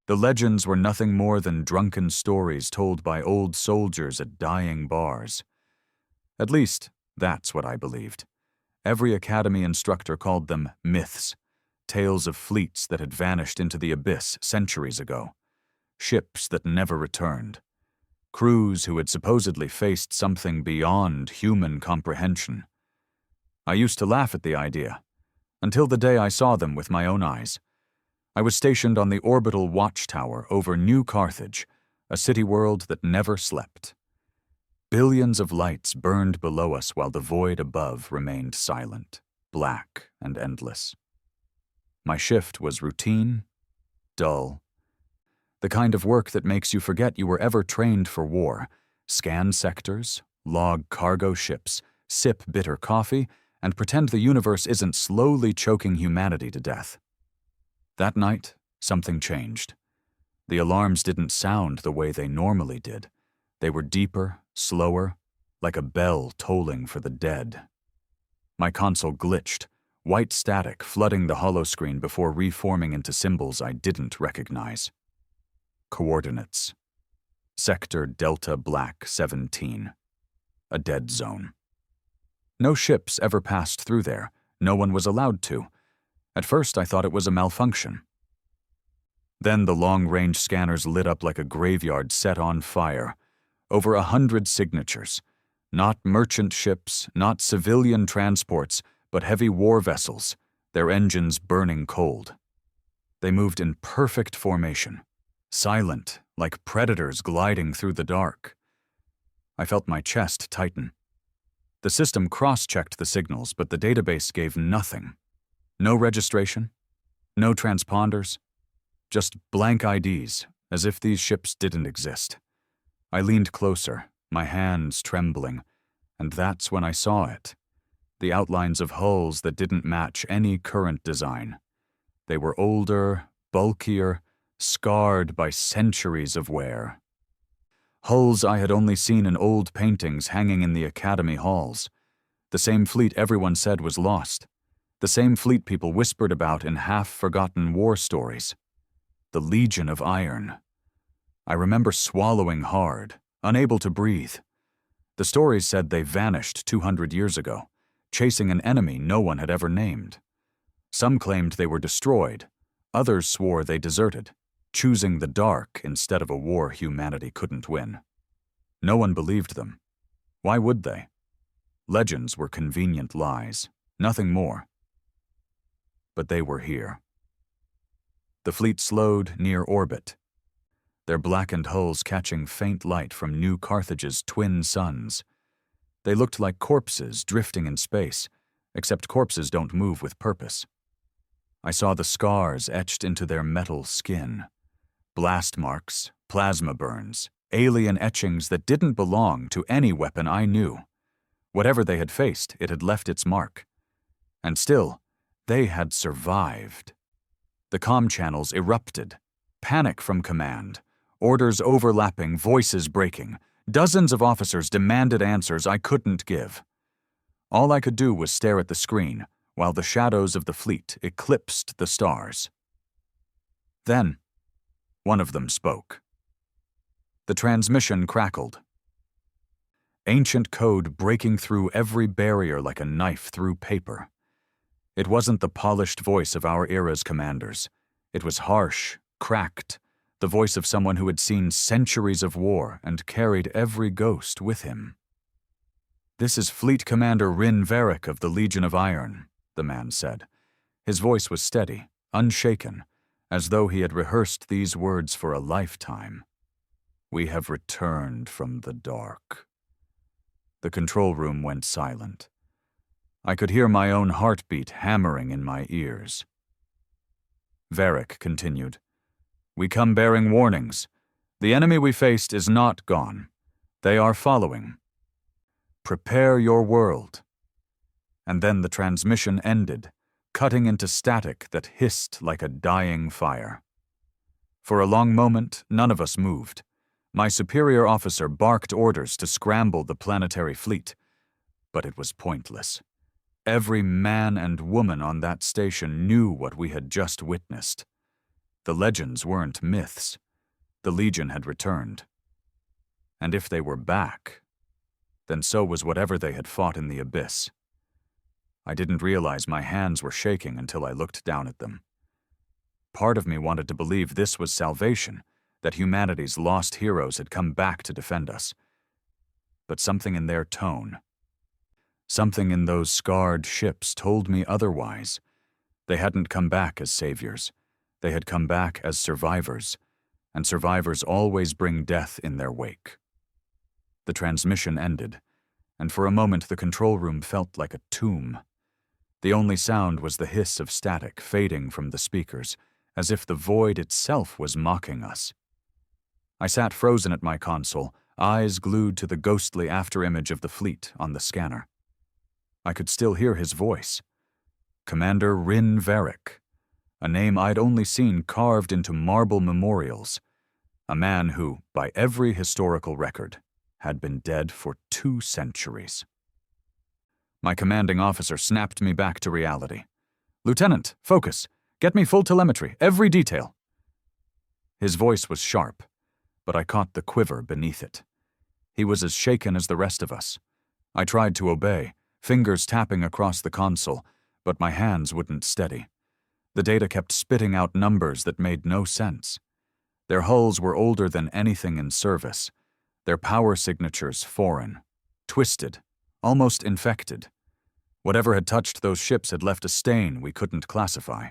The legends were nothing more than drunken stories told by old soldiers at dying bars. At least, that's what I believed. Every academy instructor called them myths, tales of fleets that had vanished into the abyss centuries ago, ships that never returned, crews who had supposedly faced something beyond human comprehension. I used to laugh at the idea, until the day I saw them with my own eyes. I was stationed on the orbital watchtower over New Carthage, a city world that never slept. Billions of lights burned below us while the void above remained silent, black, and endless. My shift was routine, dull, the kind of work that makes you forget you were ever trained for war, scan sectors, log cargo ships, sip bitter coffee, and pretend the universe isn't slowly choking humanity to death. That night, something changed. The alarms didn't sound the way they normally did. They were deeper, slower, like a bell tolling for the dead. My console glitched, white static flooding the holoscreen before reforming into symbols I didn't recognize. Coordinates. Sector Delta Black 17. A dead zone. No ships ever passed through there. No one was allowed to. At first, I thought it was a malfunction. Then the long-range scanners lit up like a graveyard set on fire. Over 100 signatures. Not merchant ships, not civilian transports, but heavy war vessels, their engines burning cold. They moved in perfect formation, silent, like predators gliding through the dark. I felt my chest tighten. The system cross-checked the signals, but the database gave nothing. No registration, no transponders, just blank IDs, as if these ships didn't exist. I leaned closer, my hands trembling, and that's when I saw it. The outlines of hulls that didn't match any current design. They were older, bulkier, scarred by centuries of wear. Hulls I had only seen in old paintings hanging in the academy halls. The same fleet everyone said was lost. The same fleet people whispered about in half-forgotten war stories. The Legion of Iron. I remember swallowing hard, unable to breathe. The stories said they vanished 200 years ago, chasing an enemy no one had ever named. Some claimed they were destroyed. Others swore they deserted, choosing the dark instead of a war humanity couldn't win. No one believed them. Why would they? Legends were convenient lies, nothing more. But they were here. The fleet slowed near orbit, their blackened hulls catching faint light from New Carthage's twin suns. They looked like corpses drifting in space, except corpses don't move with purpose. I saw the scars etched into their metal skin. Blast marks, plasma burns, alien etchings that didn't belong to any weapon I knew. Whatever they had faced, it had left its mark. And still, they had survived. The comm channels erupted. Panic from command. Orders overlapping, voices breaking. Dozens of officers demanded answers I couldn't give. All I could do was stare at the screen, while the shadows of the fleet eclipsed the stars. Then, one of them spoke. The transmission crackled. Ancient code breaking through every barrier like a knife through paper. It wasn't the polished voice of our era's commanders. It was harsh, cracked, the voice of someone who had seen centuries of war and carried every ghost with him. "This is Fleet Commander Veric of the Legion of Iron," the man said. His voice was steady, unshaken, as though he had rehearsed these words for a lifetime. "We have returned from the dark." The control room went silent. I could hear my own heartbeat hammering in my ears. Veric continued, "We come bearing warnings. The enemy we faced is not gone. They are following. Prepare your world." And then the transmission ended, cutting into static that hissed like a dying fire. For a long moment, none of us moved. My superior officer barked orders to scramble the planetary fleet, but it was pointless. Every man and woman on that station knew what we had just witnessed. The legends weren't myths. The Legion had returned. And if they were back, then so was whatever they had fought in the abyss. I didn't realize my hands were shaking until I looked down at them. Part of me wanted to believe this was salvation, that humanity's lost heroes had come back to defend us. But something in their tone, something in those scarred ships told me otherwise. They hadn't come back as saviors. They had come back as survivors, and survivors always bring death in their wake. The transmission ended, and for a moment the control room felt like a tomb. The only sound was the hiss of static fading from the speakers, as if the void itself was mocking us. I sat frozen at my console, eyes glued to the ghostly afterimage of the fleet on the scanner. I could still hear his voice. Commander Rin Veric, a name I'd only seen carved into marble memorials. A man who, by every historical record, had been dead for 2 centuries. My commanding officer snapped me back to reality. "Lieutenant, focus. Get me full telemetry, every detail." His voice was sharp, but I caught the quiver beneath it. He was as shaken as the rest of us. I tried to obey, fingers tapping across the console, but my hands wouldn't steady. The data kept spitting out numbers that made no sense. Their hulls were older than anything in service, their power signatures foreign, twisted, almost infected. Whatever had touched those ships had left a stain we couldn't classify.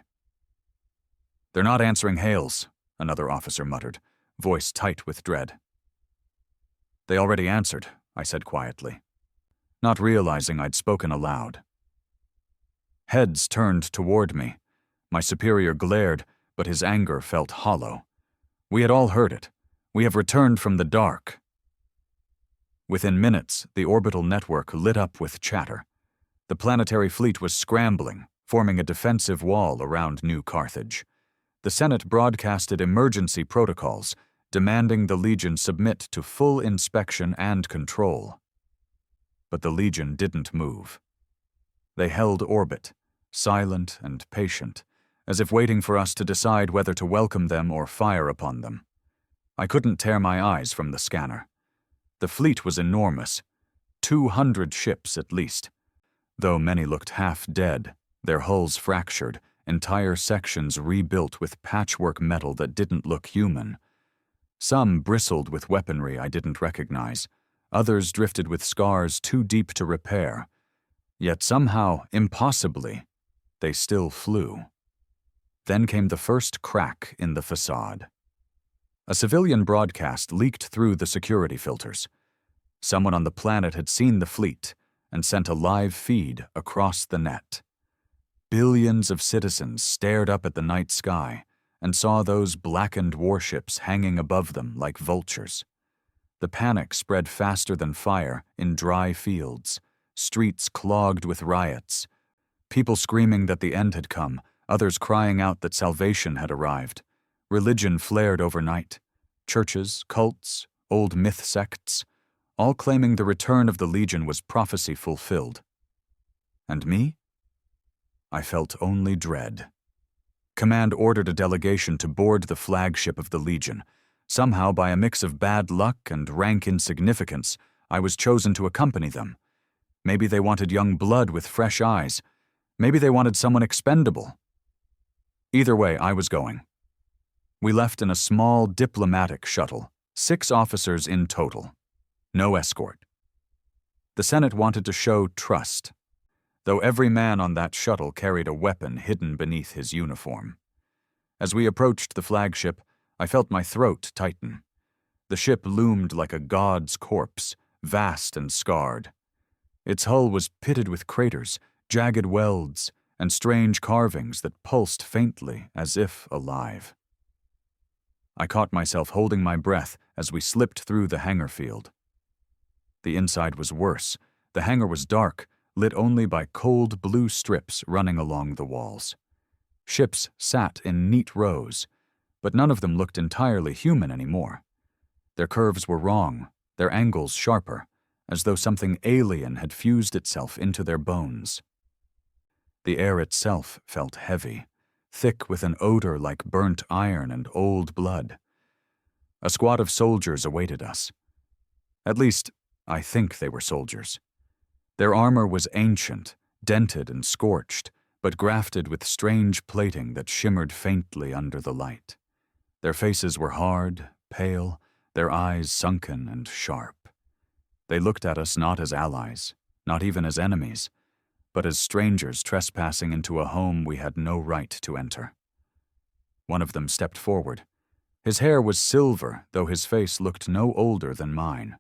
"They're not answering hails," another officer muttered, voice tight with dread. "They already answered," I said quietly, not realizing I'd spoken aloud. Heads turned toward me. My superior glared, but his anger felt hollow. We had all heard it. "We have returned from the dark." Within minutes, the orbital network lit up with chatter. The planetary fleet was scrambling, forming a defensive wall around New Carthage. The Senate broadcasted emergency protocols, demanding the Legion submit to full inspection and control. But the Legion didn't move. They held orbit, silent and patient, as if waiting for us to decide whether to welcome them or fire upon them. I couldn't tear my eyes from the scanner. The fleet was enormous, 200 ships at least. Though many looked half dead, their hulls fractured, entire sections rebuilt with patchwork metal that didn't look human. Some bristled with weaponry I didn't recognize, others drifted with scars too deep to repair. Yet somehow, impossibly, they still flew. Then came the first crack in the facade. A civilian broadcast leaked through the security filters. Someone on the planet had seen the fleet and sent a live feed across the net. Billions of citizens stared up at the night sky and saw those blackened warships hanging above them like vultures. The panic spread faster than fire in dry fields, streets clogged with riots, people screaming that the end had come, others crying out that salvation had arrived. Religion flared overnight. Churches, cults, old myth sects, all claiming the return of the Legion was prophecy fulfilled. And me? I felt only dread. Command ordered a delegation to board the flagship of the Legion. Somehow, by a mix of bad luck and rank insignificance, I was chosen to accompany them. Maybe they wanted young blood with fresh eyes. Maybe they wanted someone expendable. Either way, I was going. We left in a small diplomatic shuttle, 6 officers in total. No escort. The Senate wanted to show trust, though every man on that shuttle carried a weapon hidden beneath his uniform. As we approached the flagship, I felt my throat tighten. The ship loomed like a god's corpse, vast and scarred. Its hull was pitted with craters, jagged welds, and strange carvings that pulsed faintly as if alive. I caught myself holding my breath as we slipped through the hangar field. The inside was worse. The hangar was dark, lit only by cold blue strips running along the walls. Ships sat in neat rows, but none of them looked entirely human anymore. Their curves were wrong, their angles sharper, as though something alien had fused itself into their bones. The air itself felt heavy, thick with an odor like burnt iron and old blood. A squad of soldiers awaited us. At least, I think they were soldiers. Their armor was ancient, dented and scorched, but grafted with strange plating that shimmered faintly under the light. Their faces were hard, pale, their eyes sunken and sharp. They looked at us not as allies, not even as enemies, but as strangers trespassing into a home we had no right to enter. One of them stepped forward. His hair was silver, though his face looked no older than mine.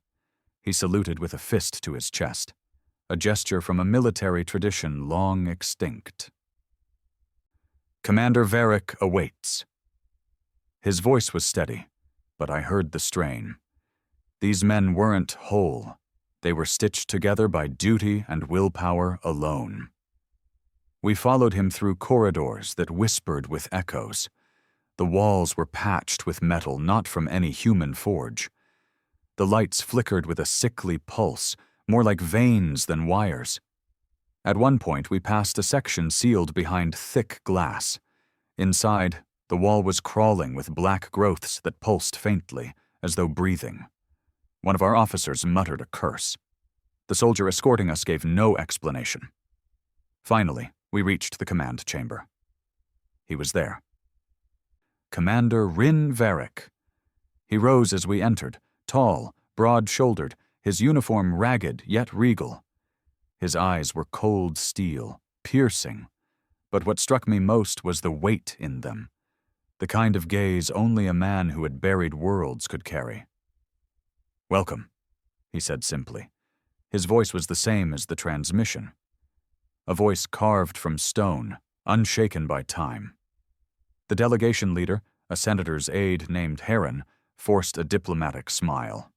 He saluted with a fist to his chest, a gesture from a military tradition long extinct. "Commander Veric awaits." His voice was steady, but I heard the strain. These men weren't whole. They were stitched together by duty and willpower alone. We followed him through corridors that whispered with echoes. The walls were patched with metal not from any human forge. The lights flickered with a sickly pulse, more like veins than wires. At one point, we passed a section sealed behind thick glass. Inside, the wall was crawling with black growths that pulsed faintly, as though breathing. One of our officers muttered a curse. The soldier escorting us gave no explanation. Finally, we reached the command chamber. He was there. Commander Rin Veric. He rose as we entered, tall, broad-shouldered, his uniform ragged yet regal. His eyes were cold steel, piercing, but what struck me most was the weight in them, the kind of gaze only a man who had buried worlds could carry. "Welcome," he said simply. His voice was the same as the transmission, a voice carved from stone, unshaken by time. The delegation leader, a senator's aide named Heron, forced a diplomatic smile.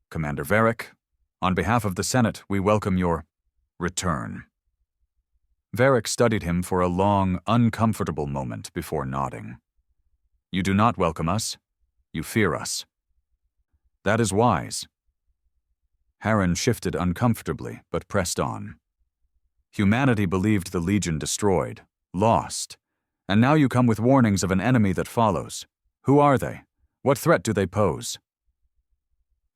"Commander Veric, on behalf of the Senate, we welcome your return." Veric studied him for a long, uncomfortable moment before nodding. "You do not welcome us. You fear us. That is wise." Heron shifted uncomfortably, but pressed on. "Humanity believed the Legion destroyed, lost, and now you come with warnings of an enemy that follows. Who are they? What threat do they pose?"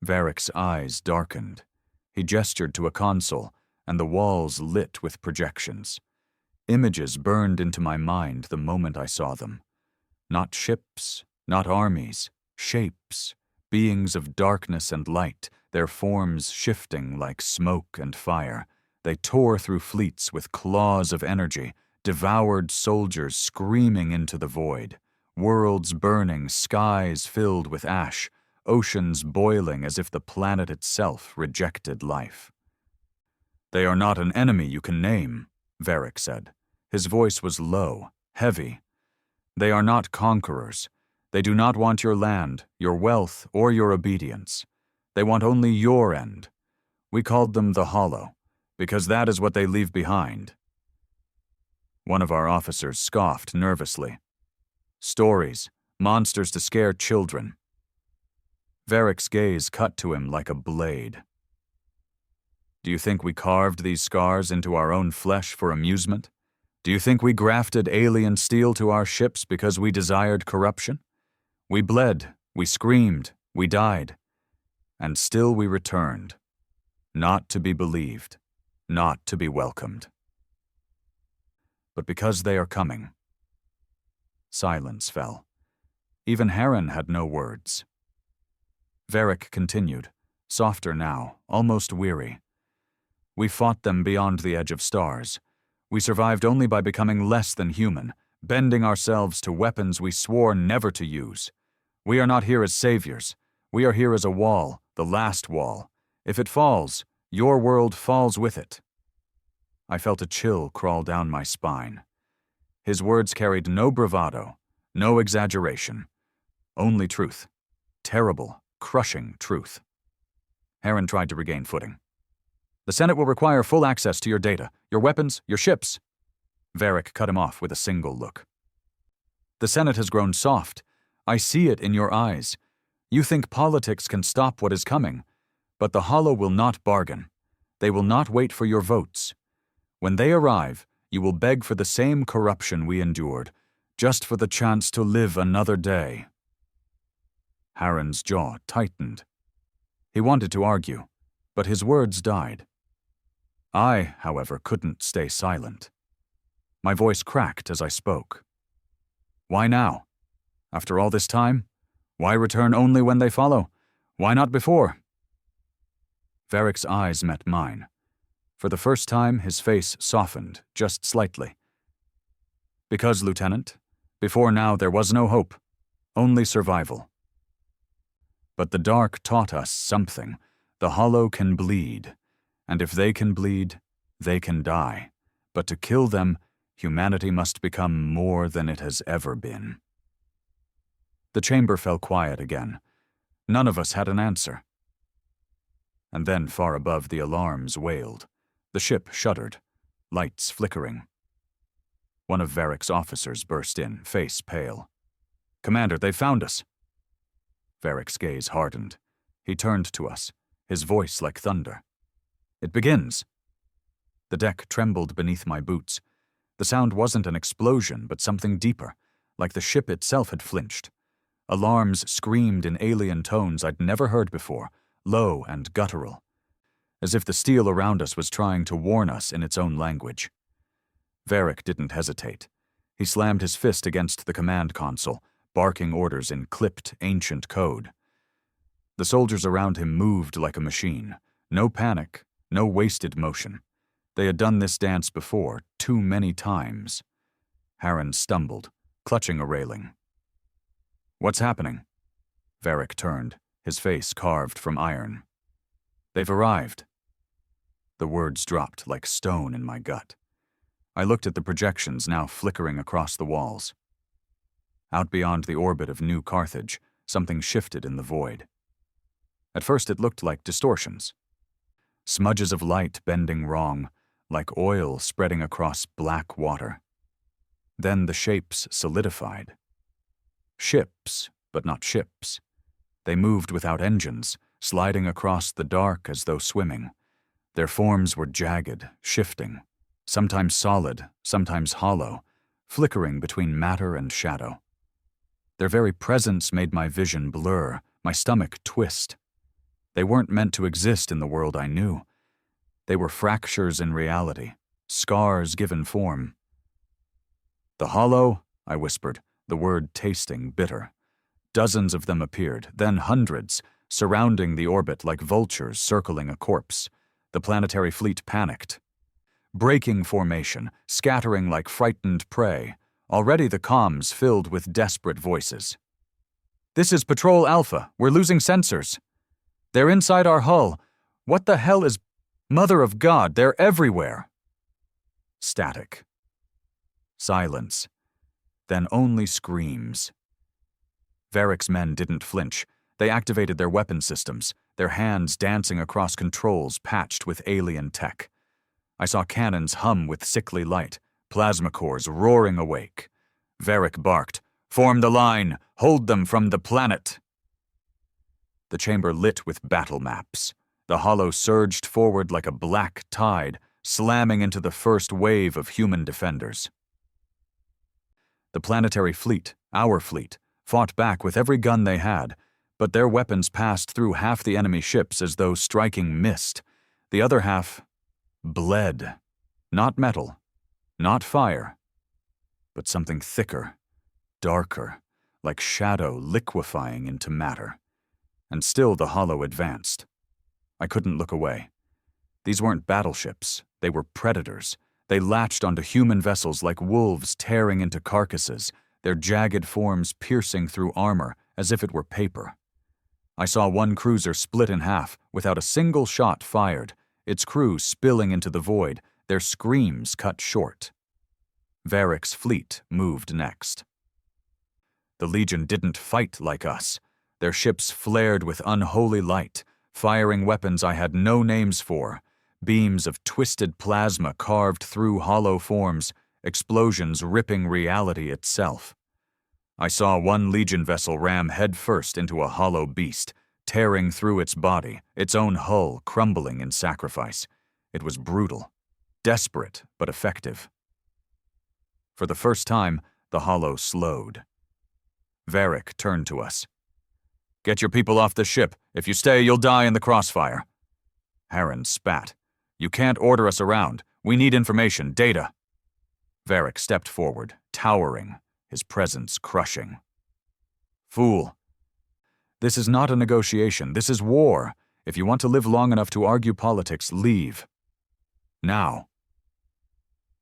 Veric's eyes darkened. He gestured to a console, and the walls lit with projections. Images burned into my mind the moment I saw them. Not ships, not armies, shapes, beings of darkness and light, their forms shifting like smoke and fire. They tore through fleets with claws of energy, devoured soldiers screaming into the void, worlds burning, skies filled with ash, oceans boiling as if the planet itself rejected life. "They are not an enemy you can name," Veric said. His voice was low, heavy. "They are not conquerors. They do not want your land, your wealth, or your obedience. They want only your end. We called them the Hollow, because that is what they leave behind." One of our officers scoffed nervously. "Stories, monsters to scare children." Veric's gaze cut to him like a blade. "Do you think we carved these scars into our own flesh for amusement? Do you think we grafted alien steel to our ships because we desired corruption? We bled, we screamed, we died, and still we returned, not to be believed, not to be welcomed. But because they are coming." Silence fell. Even Heron had no words. Veric continued, softer now, almost weary. "We fought them beyond the edge of stars. We survived only by becoming less than human, bending ourselves to weapons we swore never to use. We are not here as saviors. We are here as a wall, the last wall. If it falls, your world falls with it." I felt a chill crawl down my spine. His words carried no bravado, no exaggeration, only truth. Terrible, crushing truth. Heron tried to regain footing. "The Senate will require full access to your data, your weapons, your ships." Veric cut him off with a single look. "The Senate has grown soft. I see it in your eyes. You think politics can stop what is coming, but the Hollow will not bargain. They will not wait for your votes. When they arrive, you will beg for the same corruption we endured, just for the chance to live another day." Harren's jaw tightened. He wanted to argue, but his words died. I, however, couldn't stay silent. My voice cracked as I spoke. "Why now? After all this time? Why return only when they follow? Why not before?" Veric's eyes met mine. For the first time, his face softened, just slightly. "Because, Lieutenant, before now there was no hope, only survival. But the dark taught us something. The hollow can bleed, and if they can bleed, they can die. But to kill them, humanity must become more than it has ever been." The chamber fell quiet again. None of us had an answer. And then far above the alarms wailed. The ship shuddered, lights flickering. One of Veric's officers burst in, face pale. "Commander, they found us." Veric's gaze hardened. He turned to us, his voice like thunder. "It begins." The deck trembled beneath my boots. The sound wasn't an explosion, but something deeper, like the ship itself had flinched. Alarms screamed in alien tones I'd never heard before, low and guttural, as if the steel around us was trying to warn us in its own language. Veric didn't hesitate. He slammed his fist against the command console, barking orders in clipped, ancient code. The soldiers around him moved like a machine. No panic, no wasted motion. They had done this dance before, too many times. Harren stumbled, clutching a railing. "What's happening?" Veric turned, his face carved from iron. "They've arrived." The words dropped like stone in my gut. I looked at the projections now flickering across the walls. Out beyond the orbit of New Carthage, something shifted in the void. At first it looked like distortions. Smudges of light bending wrong, like oil spreading across black water. Then the shapes solidified. Ships, but not ships. They moved without engines, sliding across the dark as though swimming. Their forms were jagged, shifting, sometimes solid, sometimes hollow, flickering between matter and shadow. Their very presence made my vision blur, my stomach twist. They weren't meant to exist in the world I knew. They were fractures in reality, scars given form. "The hollow," I whispered, the word tasting bitter. Dozens of them appeared, then hundreds, surrounding the orbit like vultures circling a corpse. The planetary fleet panicked. Breaking formation, scattering like frightened prey. Already the comms filled with desperate voices. "This is Patrol Alpha. We're losing sensors. They're inside our hull. What the hell is... Mother of God, they're everywhere." Static. Silence. Then only screams. Veric's men didn't flinch. They activated their weapon systems, their hands dancing across controls patched with alien tech. I saw cannons hum with sickly light, plasma cores roaring awake. Veric barked, "Form the line! Hold them from the planet!" The chamber lit with battle maps. The hollow surged forward like a black tide, slamming into the first wave of human defenders. The planetary fleet, our fleet, fought back with every gun they had, but their weapons passed through half the enemy ships as though striking mist. The other half bled. Not metal, not fire, but something thicker, darker, like shadow liquefying into matter. And still the hollow advanced. I couldn't look away. These weren't battleships, they were predators. They latched onto human vessels like wolves tearing into carcasses, their jagged forms piercing through armor as if it were paper. I saw one cruiser split in half without a single shot fired, its crew spilling into the void, their screams cut short. Veric's fleet moved next. The Legion didn't fight like us. Their ships flared with unholy light, firing weapons I had no names for, beams of twisted plasma carved through hollow forms, explosions ripping reality itself. I saw one Legion vessel ram headfirst into a hollow beast, tearing through its body, its own hull crumbling in sacrifice. It was brutal, desperate but effective. For the first time, the hollow slowed. Veric turned to us. "Get your people off the ship. If you stay, you'll die in the crossfire." Harren spat. "You can't order us around. We need information, data." Veric stepped forward, towering, his presence crushing. "Fool. This is not a negotiation. This is war. If you want to live long enough to argue politics, leave. Now."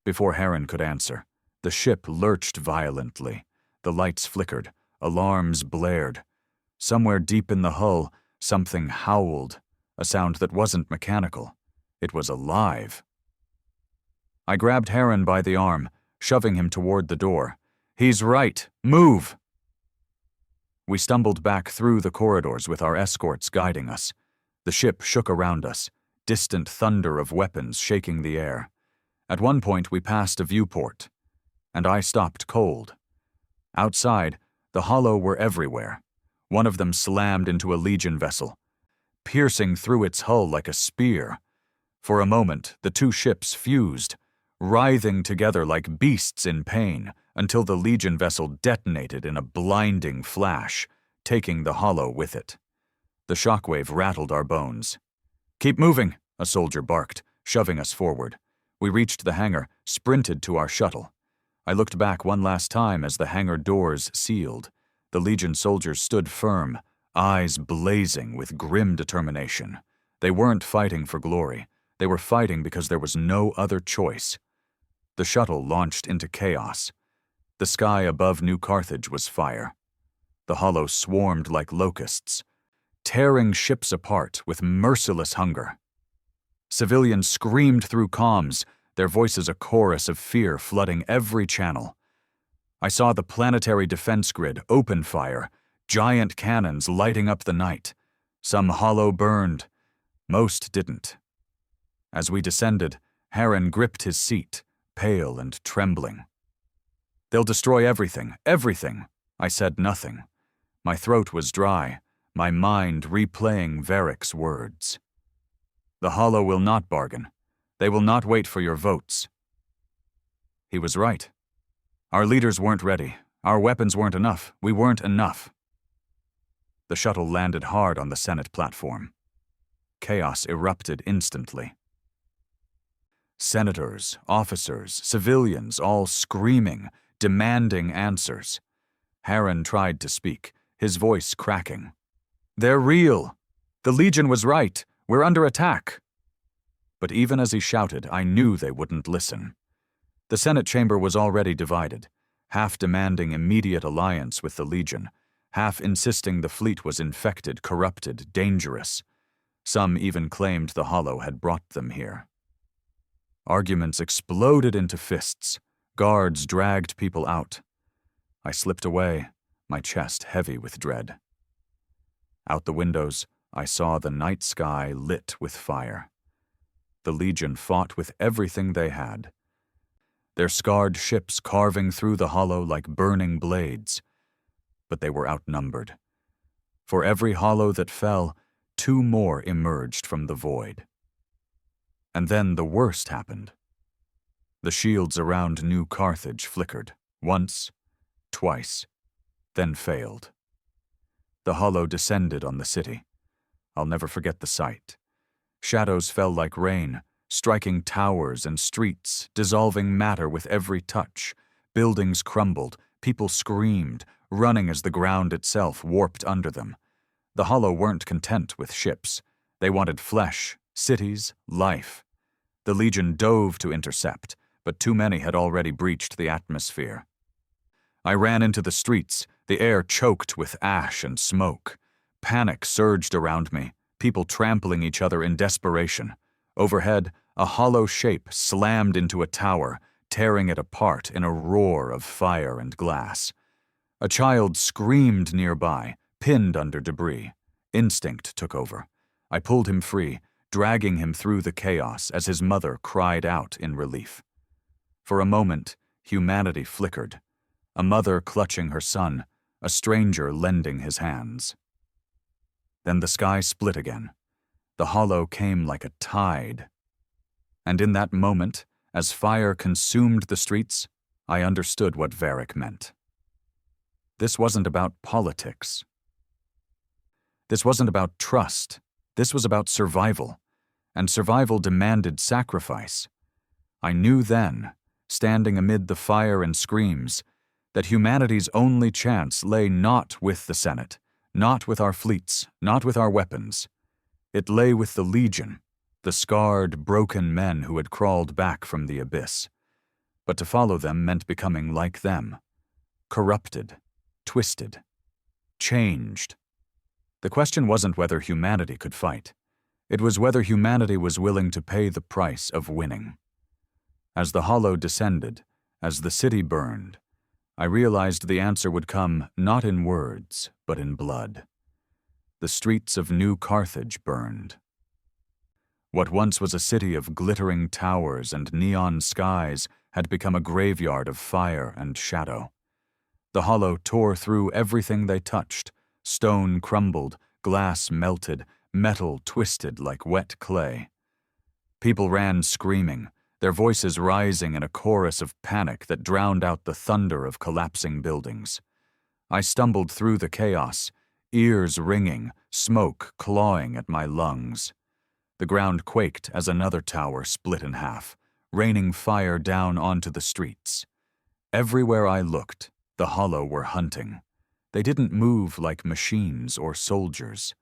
Before Harren could answer, the ship lurched violently. The lights flickered. Alarms blared. Somewhere deep in the hull, something howled, a sound that wasn't mechanical. It was alive. I grabbed Harren by the arm, shoving him toward the door. "He's right. Move!" We stumbled back through the corridors with our escorts guiding us. The ship shook around us, distant thunder of weapons shaking the air. At one point we passed a viewport, and I stopped cold. Outside, the hollow were everywhere. One of them slammed into a Legion vessel, piercing through its hull like a spear. For a moment, the two ships fused, writhing together like beasts in pain, until the Legion vessel detonated in a blinding flash, taking the hollow with it. The shockwave rattled our bones. "Keep moving," a soldier barked, shoving us forward. We reached the hangar, sprinted to our shuttle. I looked back one last time as the hangar doors sealed. The Legion soldiers stood firm, eyes blazing with grim determination. They weren't fighting for glory. They were fighting because there was no other choice. The shuttle launched into chaos. The sky above New Carthage was fire. The hollow swarmed like locusts, tearing ships apart with merciless hunger. Civilians screamed through comms, their voices a chorus of fear flooding every channel. I saw the planetary defense grid open fire, giant cannons lighting up the night. Some hollow burned. Most didn't. As we descended, Harren gripped his seat, pale and trembling. "They'll destroy everything, everything." I said nothing. My throat was dry, my mind replaying Veric's words. "The hollow will not bargain. They will not wait for your votes." He was right. Our leaders weren't ready. Our weapons weren't enough. We weren't enough. The shuttle landed hard on the Senate platform. Chaos erupted instantly. Senators, officers, civilians, all screaming, demanding answers. Harren tried to speak, his voice cracking. "They're real. The Legion was right. We're under attack." But even as he shouted, I knew they wouldn't listen. The Senate chamber was already divided, half demanding immediate alliance with the Legion, half insisting the fleet was infected, corrupted, dangerous. Some even claimed the hollow had brought them here. Arguments exploded into fists. Guards dragged people out. I slipped away, my chest heavy with dread. Out the windows, I saw the night sky lit with fire. The Legion fought with everything they had. Their scarred ships carving through the hollow like burning blades. But they were outnumbered. For every hollow that fell, 2 more emerged from the void. And then the worst happened. The shields around New Carthage flickered, once, twice, then failed. The hollow descended on the city. I'll never forget the sight. Shadows fell like rain, striking towers and streets, dissolving matter with every touch. Buildings crumbled, people screamed, running as the ground itself warped under them. The hollow weren't content with ships. They wanted flesh, cities, life. The Legion dove to intercept, but too many had already breached the atmosphere. I ran into the streets, the air choked with ash and smoke. Panic surged around me, people trampling each other in desperation. Overhead, a hollow shape slammed into a tower, tearing it apart in a roar of fire and glass. A child screamed nearby, pinned under debris. Instinct took over. I pulled him free, dragging him through the chaos as his mother cried out in relief. For a moment, humanity flickered. A mother clutching her son, a stranger lending his hands. Then the sky split again. The hollow came like a tide. And in that moment, as fire consumed the streets, I understood what Veric meant. This wasn't about politics. This wasn't about trust. This was about survival, and survival demanded sacrifice. I knew then, standing amid the fire and screams, that humanity's only chance lay not with the Senate, not with our fleets, not with our weapons. It lay with the Legion, the scarred, broken men who had crawled back from the abyss. But to follow them meant becoming like them, corrupted, twisted, changed. The question wasn't whether humanity could fight. It was whether humanity was willing to pay the price of winning. As the hollow descended, as the city burned, I realized the answer would come not in words, but in blood. The streets of New Carthage burned. What once was a city of glittering towers and neon skies had become a graveyard of fire and shadow. The hollow tore through everything they touched. Stone crumbled, glass melted, metal twisted like wet clay. People ran screaming, their voices rising in a chorus of panic that drowned out the thunder of collapsing buildings. I stumbled through the chaos, ears ringing, smoke clawing at my lungs. The ground quaked as another tower split in half, raining fire down onto the streets. Everywhere I looked, the hollow were hunting. They didn't move like machines or soldiers.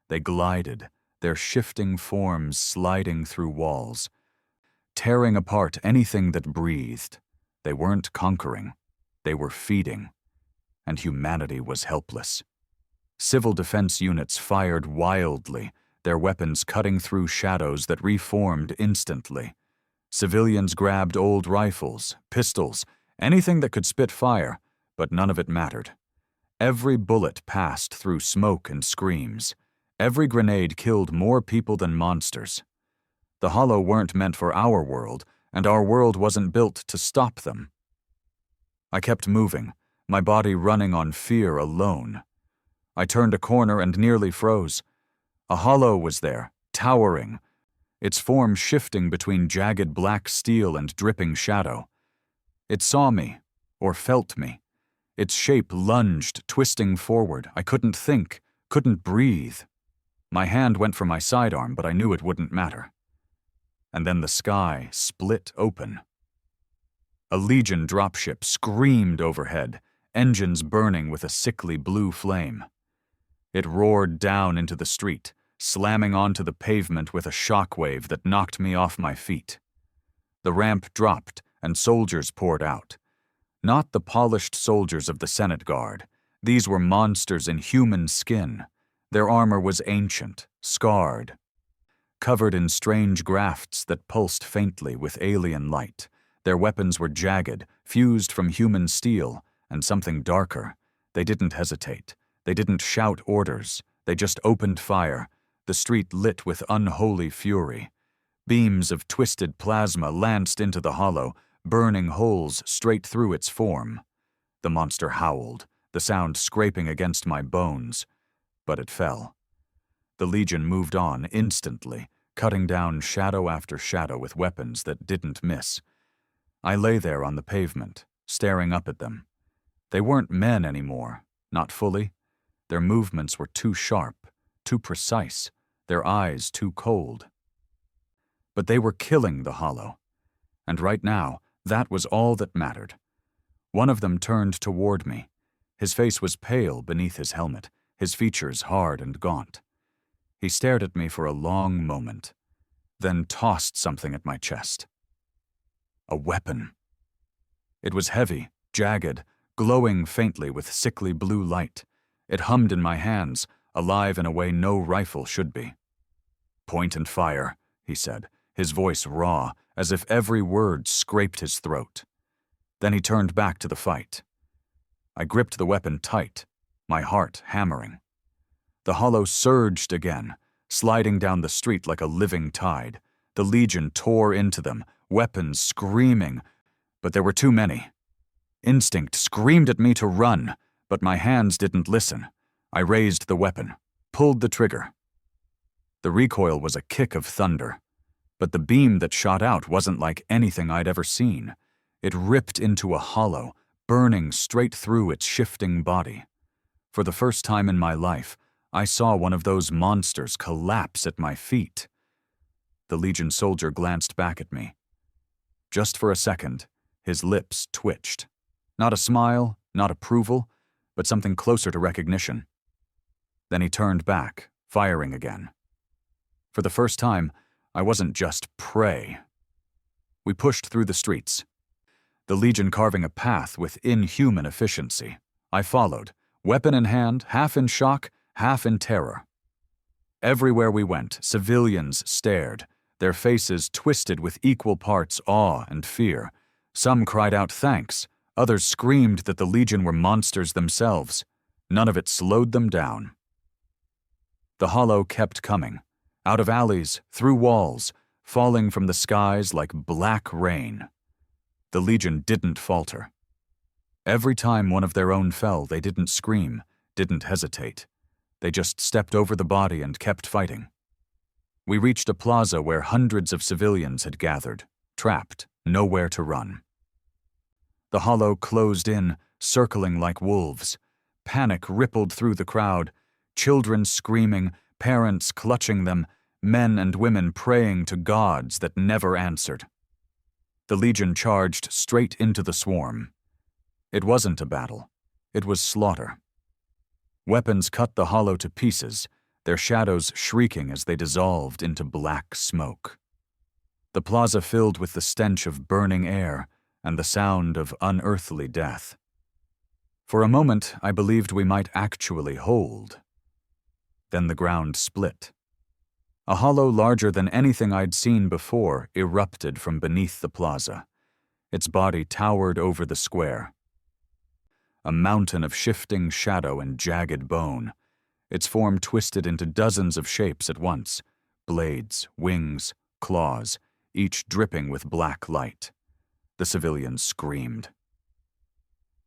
They glided, their shifting forms sliding through walls, tearing apart anything that breathed. They weren't conquering. They were feeding. And humanity was helpless. Civil defense units fired wildly, their weapons cutting through shadows that reformed instantly. Civilians grabbed old rifles, pistols, anything that could spit fire, but none of it mattered. Every bullet passed through smoke and screams. Every grenade killed more people than monsters. The hollow weren't meant for our world, and our world wasn't built to stop them. I kept moving, my body running on fear alone. I turned a corner and nearly froze. A hollow was there, towering, its form shifting between jagged black steel and dripping shadow. It saw me, or felt me. Its shape lunged, twisting forward. I couldn't think, couldn't breathe. My hand went for my sidearm, but I knew it wouldn't matter. And then the sky split open. A Legion dropship screamed overhead, engines burning with a sickly blue flame. It roared down into the street, slamming onto the pavement with a shockwave that knocked me off my feet. The ramp dropped, and soldiers poured out. Not the polished soldiers of the Senate Guard. These were monsters in human skin. Their armor was ancient, scarred, covered in strange grafts that pulsed faintly with alien light. Their weapons were jagged, fused from human steel, and something darker. They didn't hesitate. They didn't shout orders. They just opened fire, the street lit with unholy fury. Beams of twisted plasma lanced into the hollow, burning holes straight through its form. The monster howled, the sound scraping against my bones, but it fell. The Legion moved on instantly, cutting down shadow after shadow with weapons that didn't miss. I lay there on the pavement, staring up at them. They weren't men anymore, not fully. Their movements were too sharp, too precise, their eyes too cold. But they were killing the hollow, and right now, that was all that mattered. One of them turned toward me. His face was pale beneath his helmet, his features hard and gaunt. He stared at me for a long moment, then tossed something at my chest. A weapon. It was heavy, jagged, glowing faintly with sickly blue light. It hummed in my hands, alive in a way no rifle should be. "Point and fire," he said, his voice raw, as if every word scraped his throat. Then he turned back to the fight. I gripped the weapon tight, my heart hammering. The hollow surged again, sliding down the street like a living tide. The Legion tore into them, weapons screaming, but there were too many. Instinct screamed at me to run, but my hands didn't listen. I raised the weapon, pulled the trigger. The recoil was a kick of thunder, but the beam that shot out wasn't like anything I'd ever seen. It ripped into a hollow, burning straight through its shifting body. For the first time in my life, I saw one of those monsters collapse at my feet. The Legion soldier glanced back at me. Just for a second, his lips twitched. Not a smile, not approval, but something closer to recognition. Then he turned back, firing again. For the first time, I wasn't just prey. We pushed through the streets, the Legion carving a path with inhuman efficiency. I followed, weapon in hand, half in shock, half in terror. Everywhere we went, civilians stared, their faces twisted with equal parts awe and fear. Some cried out thanks, others screamed that the Legion were monsters themselves. None of it slowed them down. The hollow kept coming, out of alleys, through walls, falling from the skies like black rain. The Legion didn't falter. Every time one of their own fell, they didn't scream, didn't hesitate. They just stepped over the body and kept fighting. We reached a plaza where hundreds of civilians had gathered, trapped, nowhere to run. The hollow closed in, circling like wolves. Panic rippled through the crowd, children screaming, parents clutching them, men and women praying to gods that never answered. The Legion charged straight into the swarm. It wasn't a battle. It was slaughter. Weapons cut the hollow to pieces, their shadows shrieking as they dissolved into black smoke. The plaza filled with the stench of burning air and the sound of unearthly death. For a moment, I believed we might actually hold. Then the ground split. A hollow larger than anything I'd seen before erupted from beneath the plaza. Its body towered over the square. A mountain of shifting shadow and jagged bone. Its form twisted into dozens of shapes at once, blades, wings, claws, each dripping with black light. The civilians screamed.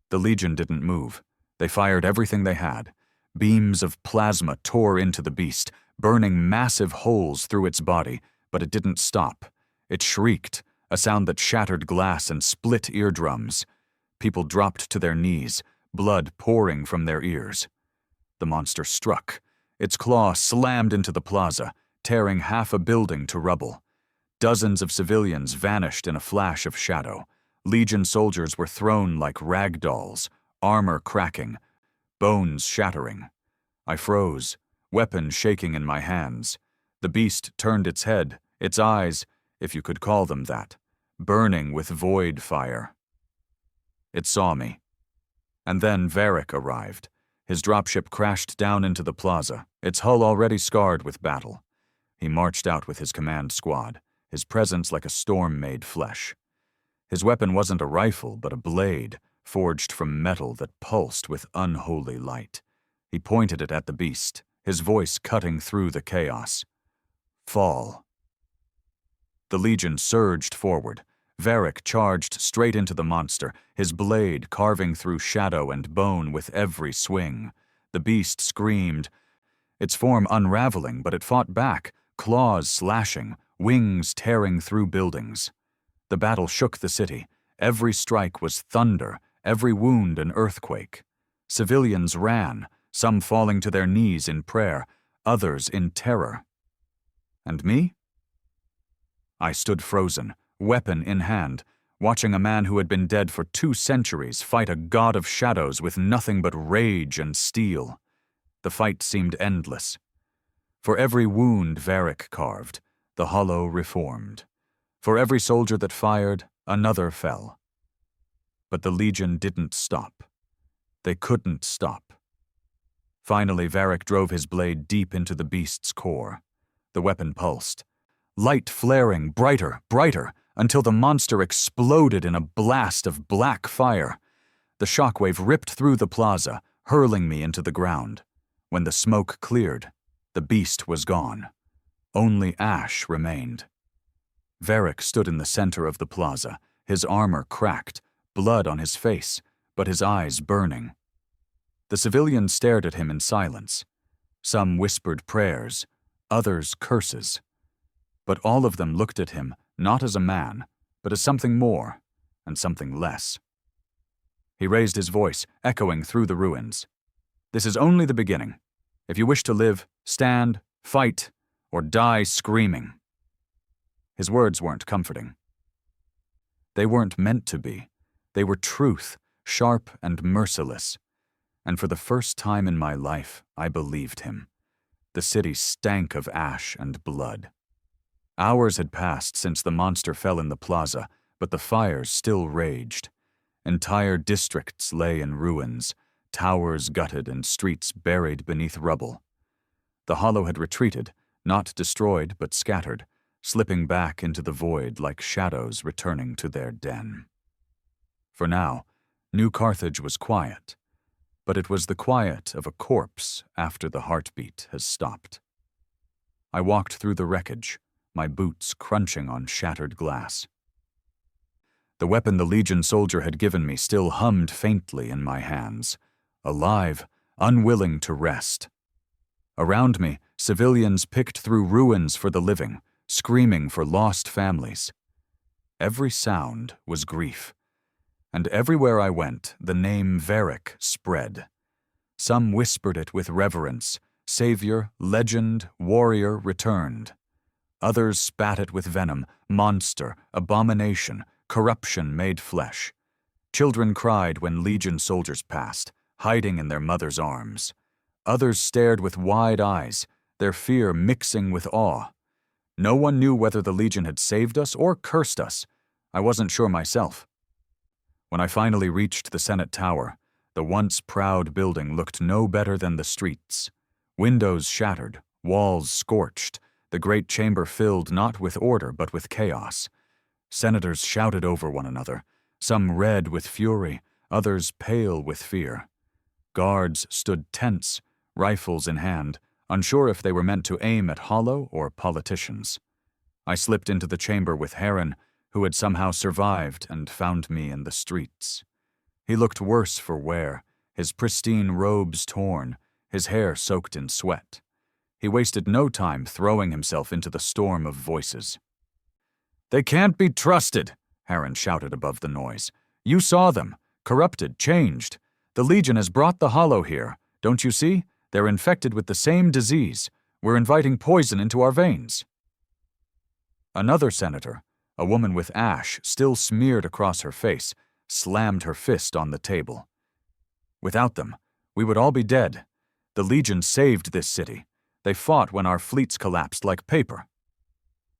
The Legion didn't move. They fired everything they had. Beams of plasma tore into the beast, burning massive holes through its body, but it didn't stop. It shrieked, a sound that shattered glass and split eardrums. People dropped to their knees, blood pouring from their ears. The monster struck. Its claw slammed into the plaza, tearing half a building to rubble. Dozens of civilians vanished in a flash of shadow. Legion soldiers were thrown like rag dolls, armor cracking, bones shattering. I froze, weapon shaking in my hands. The beast turned its head, its eyes, if you could call them that, burning with void fire. It saw me. And then Veric arrived. His dropship crashed down into the plaza, its hull already scarred with battle. He marched out with his command squad, his presence like a storm made flesh. His weapon wasn't a rifle, but a blade, forged from metal that pulsed with unholy light. He pointed it at the beast, his voice cutting through the chaos. Fall. The Legion surged forward. Veric charged straight into the monster, his blade carving through shadow and bone with every swing. The beast screamed, its form unraveling, but it fought back, claws slashing, wings tearing through buildings. The battle shook the city. Every strike was thunder, every wound an earthquake. Civilians ran, some falling to their knees in prayer, others in terror. And me? I stood frozen, weapon in hand, watching a man who had been dead for 2 centuries fight a god of shadows with nothing but rage and steel. The fight seemed endless. For every wound Veric carved, the hollow reformed. For every soldier that fired, another fell. But the Legion didn't stop. They couldn't stop. Finally, Veric drove his blade deep into the beast's core. The weapon pulsed. Light flaring, brighter, brighter, until the monster exploded in a blast of black fire. The shockwave ripped through the plaza, hurling me into the ground. When the smoke cleared, the beast was gone. Only ash remained. Veric stood in the center of the plaza, his armor cracked, blood on his face, but his eyes burning. The civilians stared at him in silence. Some whispered prayers, others curses. But all of them looked at him not as a man, but as something more, and something less. He raised his voice, echoing through the ruins. This is only the beginning. If you wish to live, stand, fight, or die screaming. His words weren't comforting. They weren't meant to be. They were truth, sharp and merciless. And for the first time in my life, I believed him. The city stank of ash and blood. Hours had passed since the monster fell in the plaza, but the fires still raged. Entire districts lay in ruins, towers gutted and streets buried beneath rubble. The hollow had retreated, not destroyed but scattered, slipping back into the void like shadows returning to their den. For now, New Carthage was quiet, but it was the quiet of a corpse after the heartbeat has stopped. I walked through the wreckage, my boots crunching on shattered glass. The weapon the Legion soldier had given me still hummed faintly in my hands, alive, unwilling to rest. Around me, civilians picked through ruins for the living, screaming for lost families. Every sound was grief, and everywhere I went, the name Veric spread. Some whispered it with reverence, savior, legend, warrior returned. Others spat it with venom, monster, abomination, corruption made flesh. Children cried when Legion soldiers passed, hiding in their mother's arms. Others stared with wide eyes, their fear mixing with awe. No one knew whether the Legion had saved us or cursed us. I wasn't sure myself. When I finally reached the Senate Tower, the once proud building looked no better than the streets. Windows shattered, walls scorched, the great chamber filled not with order but with chaos. Senators shouted over one another, some red with fury, others pale with fear. Guards stood tense, rifles in hand, unsure if they were meant to aim at Hollow or politicians. I slipped into the chamber with Heron, who had somehow survived and found me in the streets. He looked worse for wear, his pristine robes torn, his hair soaked in sweat. He wasted no time throwing himself into the storm of voices. "They can't be trusted," Heron shouted above the noise. "You saw them, corrupted, changed. The Legion has brought the Hollow here. Don't you see? They're infected with the same disease. We're inviting poison into our veins." Another senator, a woman with ash still smeared across her face, slammed her fist on the table. "Without them, we would all be dead. The Legion saved this city. They fought when our fleets collapsed like paper."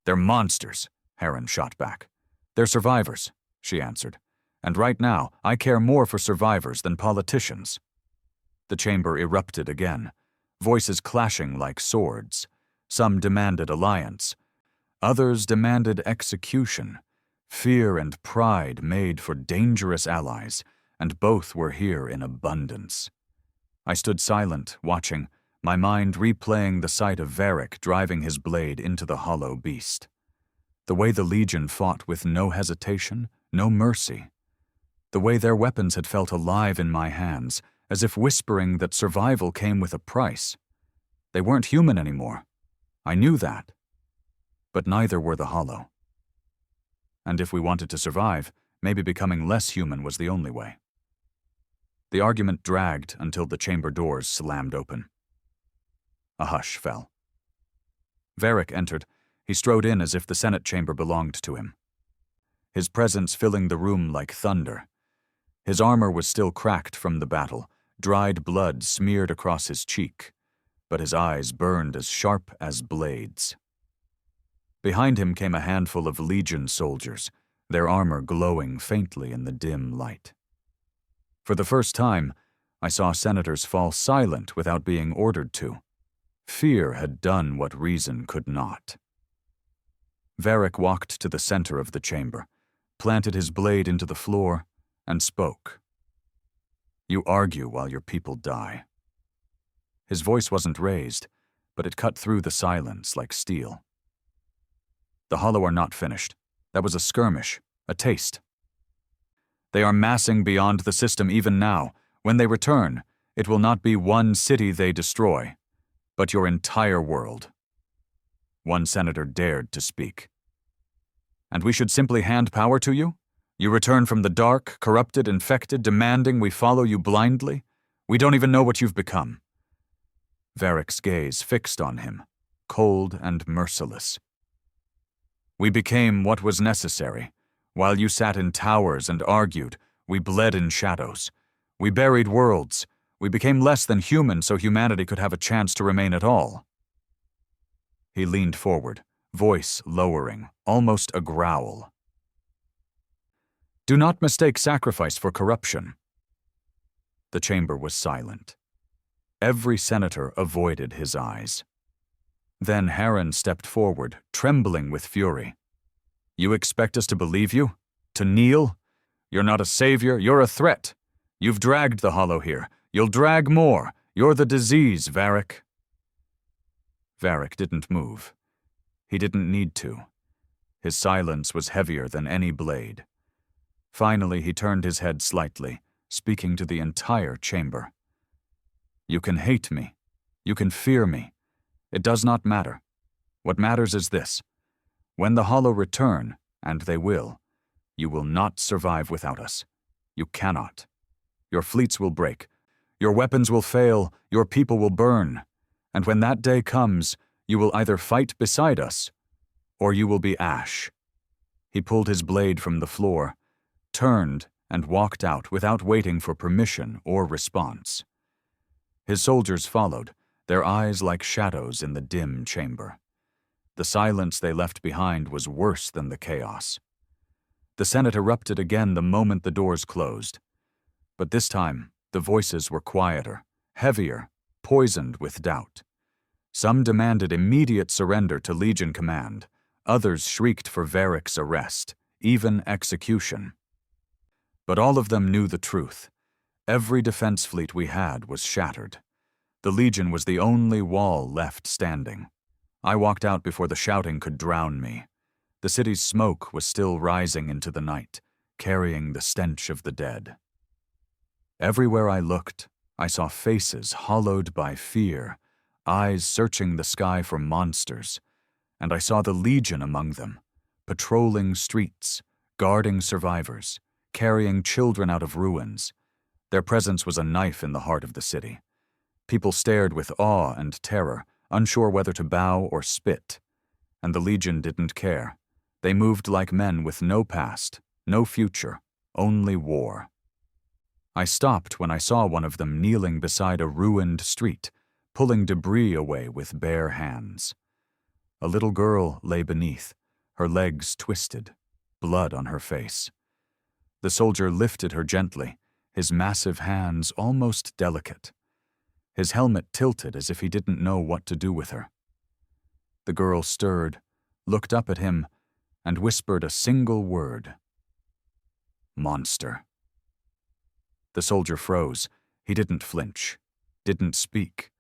"They're monsters," Heron shot back. "They're survivors," she answered. "And right now, I care more for survivors than politicians." The chamber erupted again, voices clashing like swords. Some demanded alliance. Others demanded execution. Fear and pride made for dangerous allies, and both were here in abundance. I stood silent, watching, my mind replaying the sight of Veric driving his blade into the hollow beast. The way the Legion fought with no hesitation, no mercy. The way their weapons had felt alive in my hands, as if whispering that survival came with a price. They weren't human anymore. I knew that. But neither were the Hollow. And if we wanted to survive, maybe becoming less human was the only way. The argument dragged until the chamber doors slammed open. A hush fell. Veric entered. He strode in as if the Senate chamber belonged to him. His presence filling the room like thunder. His armor was still cracked from the battle, dried blood smeared across his cheek, but his eyes burned as sharp as blades. Behind him came a handful of Legion soldiers, their armor glowing faintly in the dim light. For the first time, I saw senators fall silent without being ordered to. Fear had done what reason could not. Veric walked to the center of the chamber, planted his blade into the floor, and spoke. "You argue while your people die." His voice wasn't raised, but it cut through the silence like steel. "The Hollow are not finished. That was a skirmish, a taste. They are massing beyond the system even now. When they return, it will not be one city they destroy, but your entire world." One senator dared to speak. "And we should simply hand power to you? You return from the dark, corrupted, infected, demanding we follow you blindly? We don't even know what you've become." Veric's gaze fixed on him, cold and merciless. "We became what was necessary. While you sat in towers and argued, we bled in shadows. We buried worlds. We became less than human so humanity could have a chance to remain at all." He leaned forward, voice lowering, almost a growl. "Do not mistake sacrifice for corruption." The chamber was silent. Every senator avoided his eyes. Then Heron stepped forward, trembling with fury. "You expect us to believe you? To kneel? You're not a savior, you're a threat. You've dragged the Hollow here. You'll drag more. You're the disease, Veric." Veric didn't move. He didn't need to. His silence was heavier than any blade. Finally, he turned his head slightly, speaking to the entire chamber. "You can hate me. You can fear me. It does not matter. What matters is this. When the Hollow return, and they will not survive without us. You cannot. Your fleets will break. Your weapons will fail. Your people will burn. And when that day comes, you will either fight beside us, or you will be ash." He pulled his blade from the floor, turned, and walked out without waiting for permission or response. His soldiers followed, their eyes like shadows in the dim chamber. The silence they left behind was worse than the chaos. The Senate erupted again the moment the doors closed. But this time, the voices were quieter, heavier, poisoned with doubt. Some demanded immediate surrender to Legion command. Others shrieked for Veric's arrest, even execution. But all of them knew the truth. Every defense fleet we had was shattered. The Legion was the only wall left standing. I walked out before the shouting could drown me. The city's smoke was still rising into the night, carrying the stench of the dead. Everywhere I looked, I saw faces hollowed by fear, eyes searching the sky for monsters, and I saw the Legion among them, patrolling streets, guarding survivors, carrying children out of ruins. Their presence was a knife in the heart of the city. People stared with awe and terror, unsure whether to bow or spit. And the Legion didn't care. They moved like men with no past, no future, only war. I stopped when I saw one of them kneeling beside a ruined street, pulling debris away with bare hands. A little girl lay beneath, her legs twisted, blood on her face. The soldier lifted her gently, his massive hands almost delicate. His helmet tilted as if he didn't know what to do with her. The girl stirred, looked up at him, and whispered a single word. "Monster." The soldier froze. He didn't flinch, didn't speak,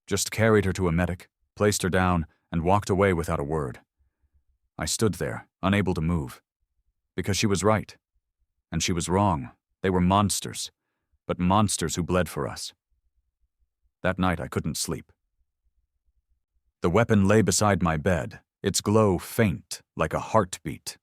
just carried her to a medic, placed her down, and walked away without a word. I stood there, unable to move, because she was right, and she was wrong. They were monsters, but monsters who bled for us. That night I couldn't sleep. The weapon lay beside my bed, its glow faint like a heartbeat.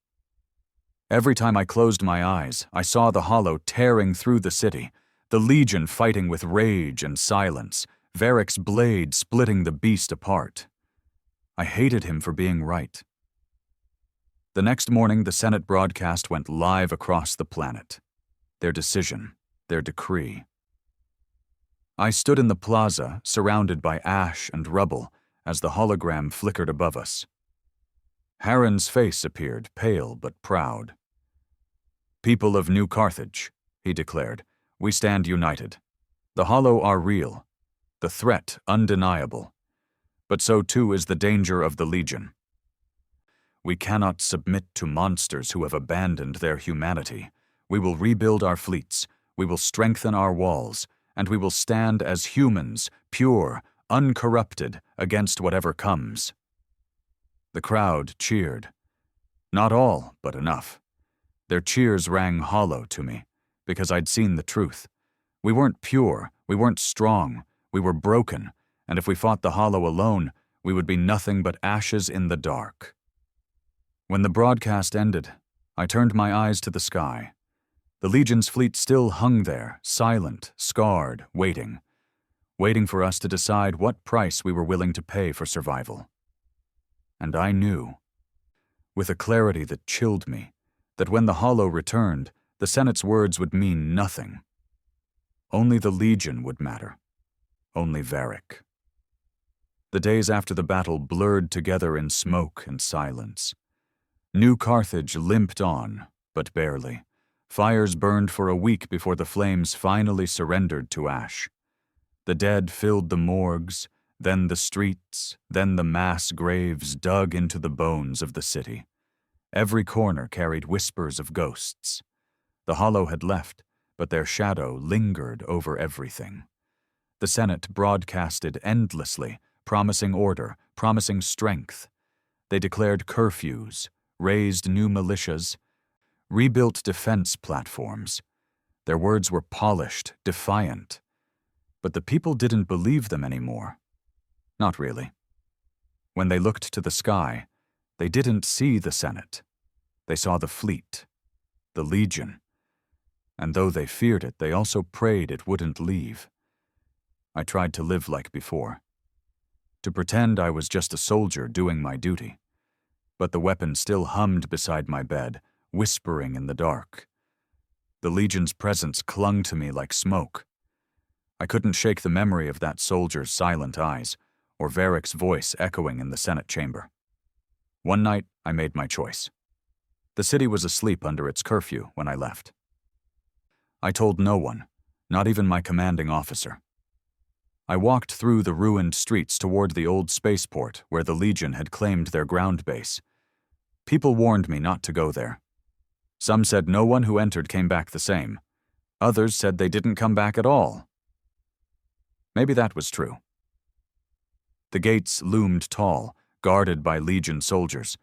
Every time I closed my eyes, I saw the Hollow tearing through the city, the Legion fighting with rage and silence, Veric's blade splitting the beast apart. I hated him for being right. The next morning, the Senate broadcast went live across the planet. Their decision, their decree. I stood in the plaza, surrounded by ash and rubble, as the hologram flickered above us. Heron's face appeared, pale but proud. "People of New Carthage," he declared, "we stand united. The Hollow are real, the threat undeniable, but so too is the danger of the Legion. We cannot submit to monsters who have abandoned their humanity. We will rebuild our fleets, we will strengthen our walls, and we will stand as humans, pure, uncorrupted, against whatever comes." The crowd cheered. Not all, but enough. Their cheers rang hollow to me, because I'd seen the truth. We weren't pure, we weren't strong, we were broken, and if we fought the Hollow alone, we would be nothing but ashes in the dark. When the broadcast ended, I turned my eyes to the sky. The Legion's fleet still hung there, silent, scarred, waiting for us to decide what price we were willing to pay for survival. And I knew, with a clarity that chilled me, that when the Hollow returned, the Senate's words would mean nothing. Only the Legion would matter. Only Veric. The days after the battle blurred together in smoke and silence. New Carthage limped on, but barely. Fires burned for a week before the flames finally surrendered to ash. The dead filled the morgues, then the streets, then the mass graves dug into the bones of the city. Every corner carried whispers of ghosts. The Hollow had left, but their shadow lingered over everything. The Senate broadcasted endlessly, promising order, promising strength. They declared curfews, raised new militias, rebuilt defense platforms. Their words were polished, defiant. But the people didn't believe them anymore. Not really. When they looked to the sky, they didn't see the Senate. They saw the fleet, the Legion. And though they feared it, they also prayed it wouldn't leave. I tried to live like before, to pretend I was just a soldier doing my duty. But the weapon still hummed beside my bed, whispering in the dark. The Legion's presence clung to me like smoke. I couldn't shake the memory of that soldier's silent eyes, or Veric's voice echoing in the Senate chamber. One night, I made my choice. The city was asleep under its curfew when I left. I told no one, not even my commanding officer. I walked through the ruined streets toward the old spaceport where the Legion had claimed their ground base. People warned me not to go there. Some said no one who entered came back the same. Others said they didn't come back at all. Maybe that was true. The gates loomed tall, guarded by Legion soldiers.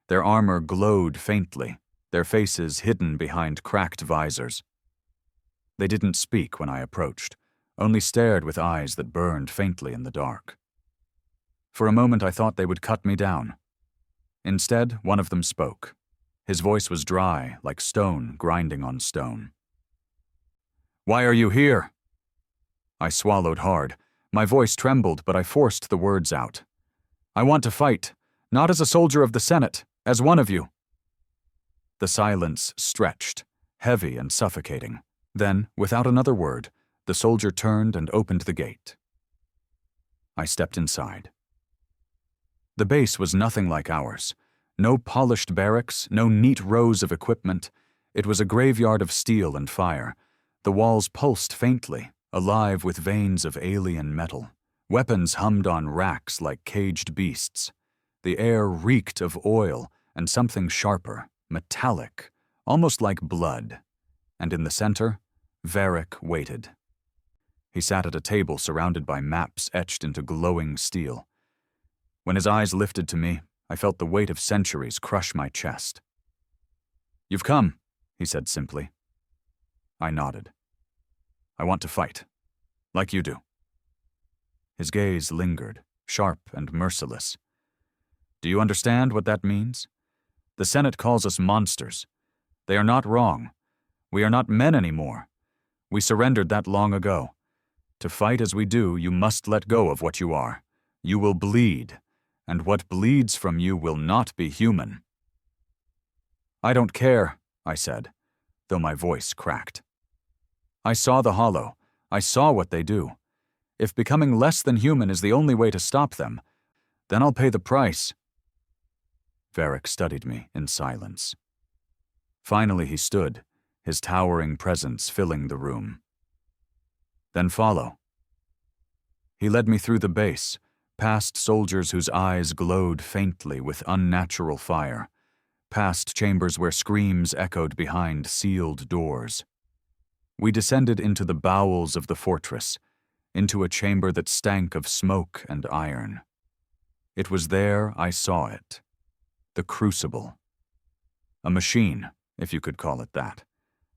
Their armor glowed faintly, their faces hidden behind cracked visors. They didn't speak when I approached, only stared with eyes that burned faintly in the dark. For a moment I thought they would cut me down. Instead, one of them spoke. His voice was dry, like stone grinding on stone. "Why are you here?" I swallowed hard. My voice trembled, but I forced the words out. "I want to fight, not as a soldier of the Senate, as one of you." The silence stretched, heavy and suffocating. Then, without another word, the soldier turned and opened the gate. I stepped inside. The base was nothing like ours. No polished barracks, no neat rows of equipment. It was a graveyard of steel and fire. The walls pulsed faintly, alive with veins of alien metal. Weapons hummed on racks like caged beasts. The air reeked of oil and something sharper, metallic, almost like blood. And in the center, Veric waited. He sat at a table surrounded by maps etched into glowing steel. When his eyes lifted to me, I felt the weight of centuries crush my chest. "You've come," he said simply. I nodded. "I want to fight, like you do." His gaze lingered, sharp and merciless. "Do you understand what that means? The Senate calls us monsters. They are not wrong. We are not men anymore. We surrendered that long ago. To fight as we do, you must let go of what you are. You will bleed, and what bleeds from you will not be human." "I don't care," I said, though my voice cracked. "I saw the Hollow. I saw what they do. If becoming less than human is the only way to stop them, then I'll pay the price." Veric studied me in silence. Finally he stood, his towering presence filling the room. "Then follow." He led me through the base, past soldiers whose eyes glowed faintly with unnatural fire, past chambers where screams echoed behind sealed doors. We descended into the bowels of the fortress, into a chamber that stank of smoke and iron. It was there I saw it. The crucible. A machine, if you could call it that.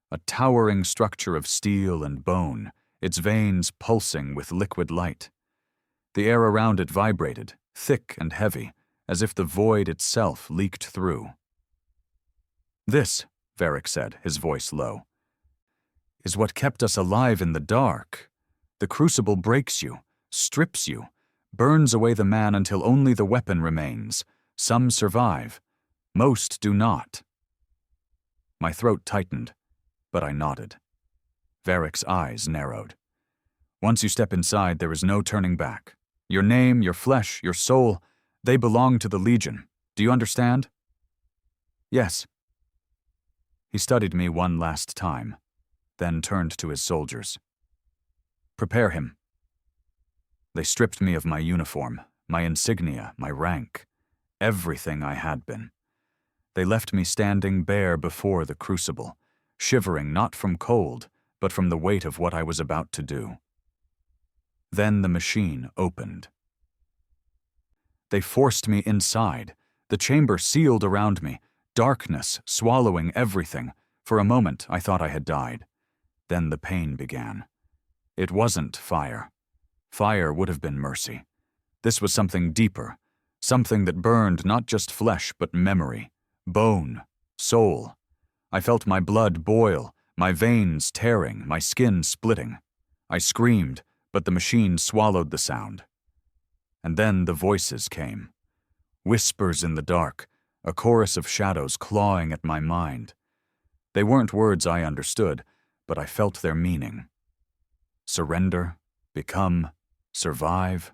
A towering structure of steel and bone, its veins pulsing with liquid light. The air around it vibrated, thick and heavy, as if the void itself leaked through. "This," Veric said, his voice low, is what kept us alive in the dark. The crucible breaks you, strips you, burns away the man until only the weapon remains. Some survive. Most do not. My throat tightened, but I nodded. Veric's eyes narrowed. Once you step inside, there is no turning back. Your name, your flesh, your soul, they belong to the Legion. Do you understand? Yes. He studied me one last time, then turned to his soldiers. Prepare him. They stripped me of my uniform, my insignia, my rank, everything I had been. They left me standing bare before the crucible, shivering not from cold, but from the weight of what I was about to do. Then the machine opened. They forced me inside, the chamber sealed around me, darkness swallowing everything. For a moment, I thought I had died. Then the pain began. It wasn't fire. Fire would have been mercy. This was something deeper, something that burned not just flesh but memory, bone, soul. I felt my blood boil, my veins tearing, my skin splitting. I screamed, but the machine swallowed the sound. And then the voices came. Whispers in the dark, a chorus of shadows clawing at my mind. They weren't words I understood, but I felt their meaning. Surrender, become, survive.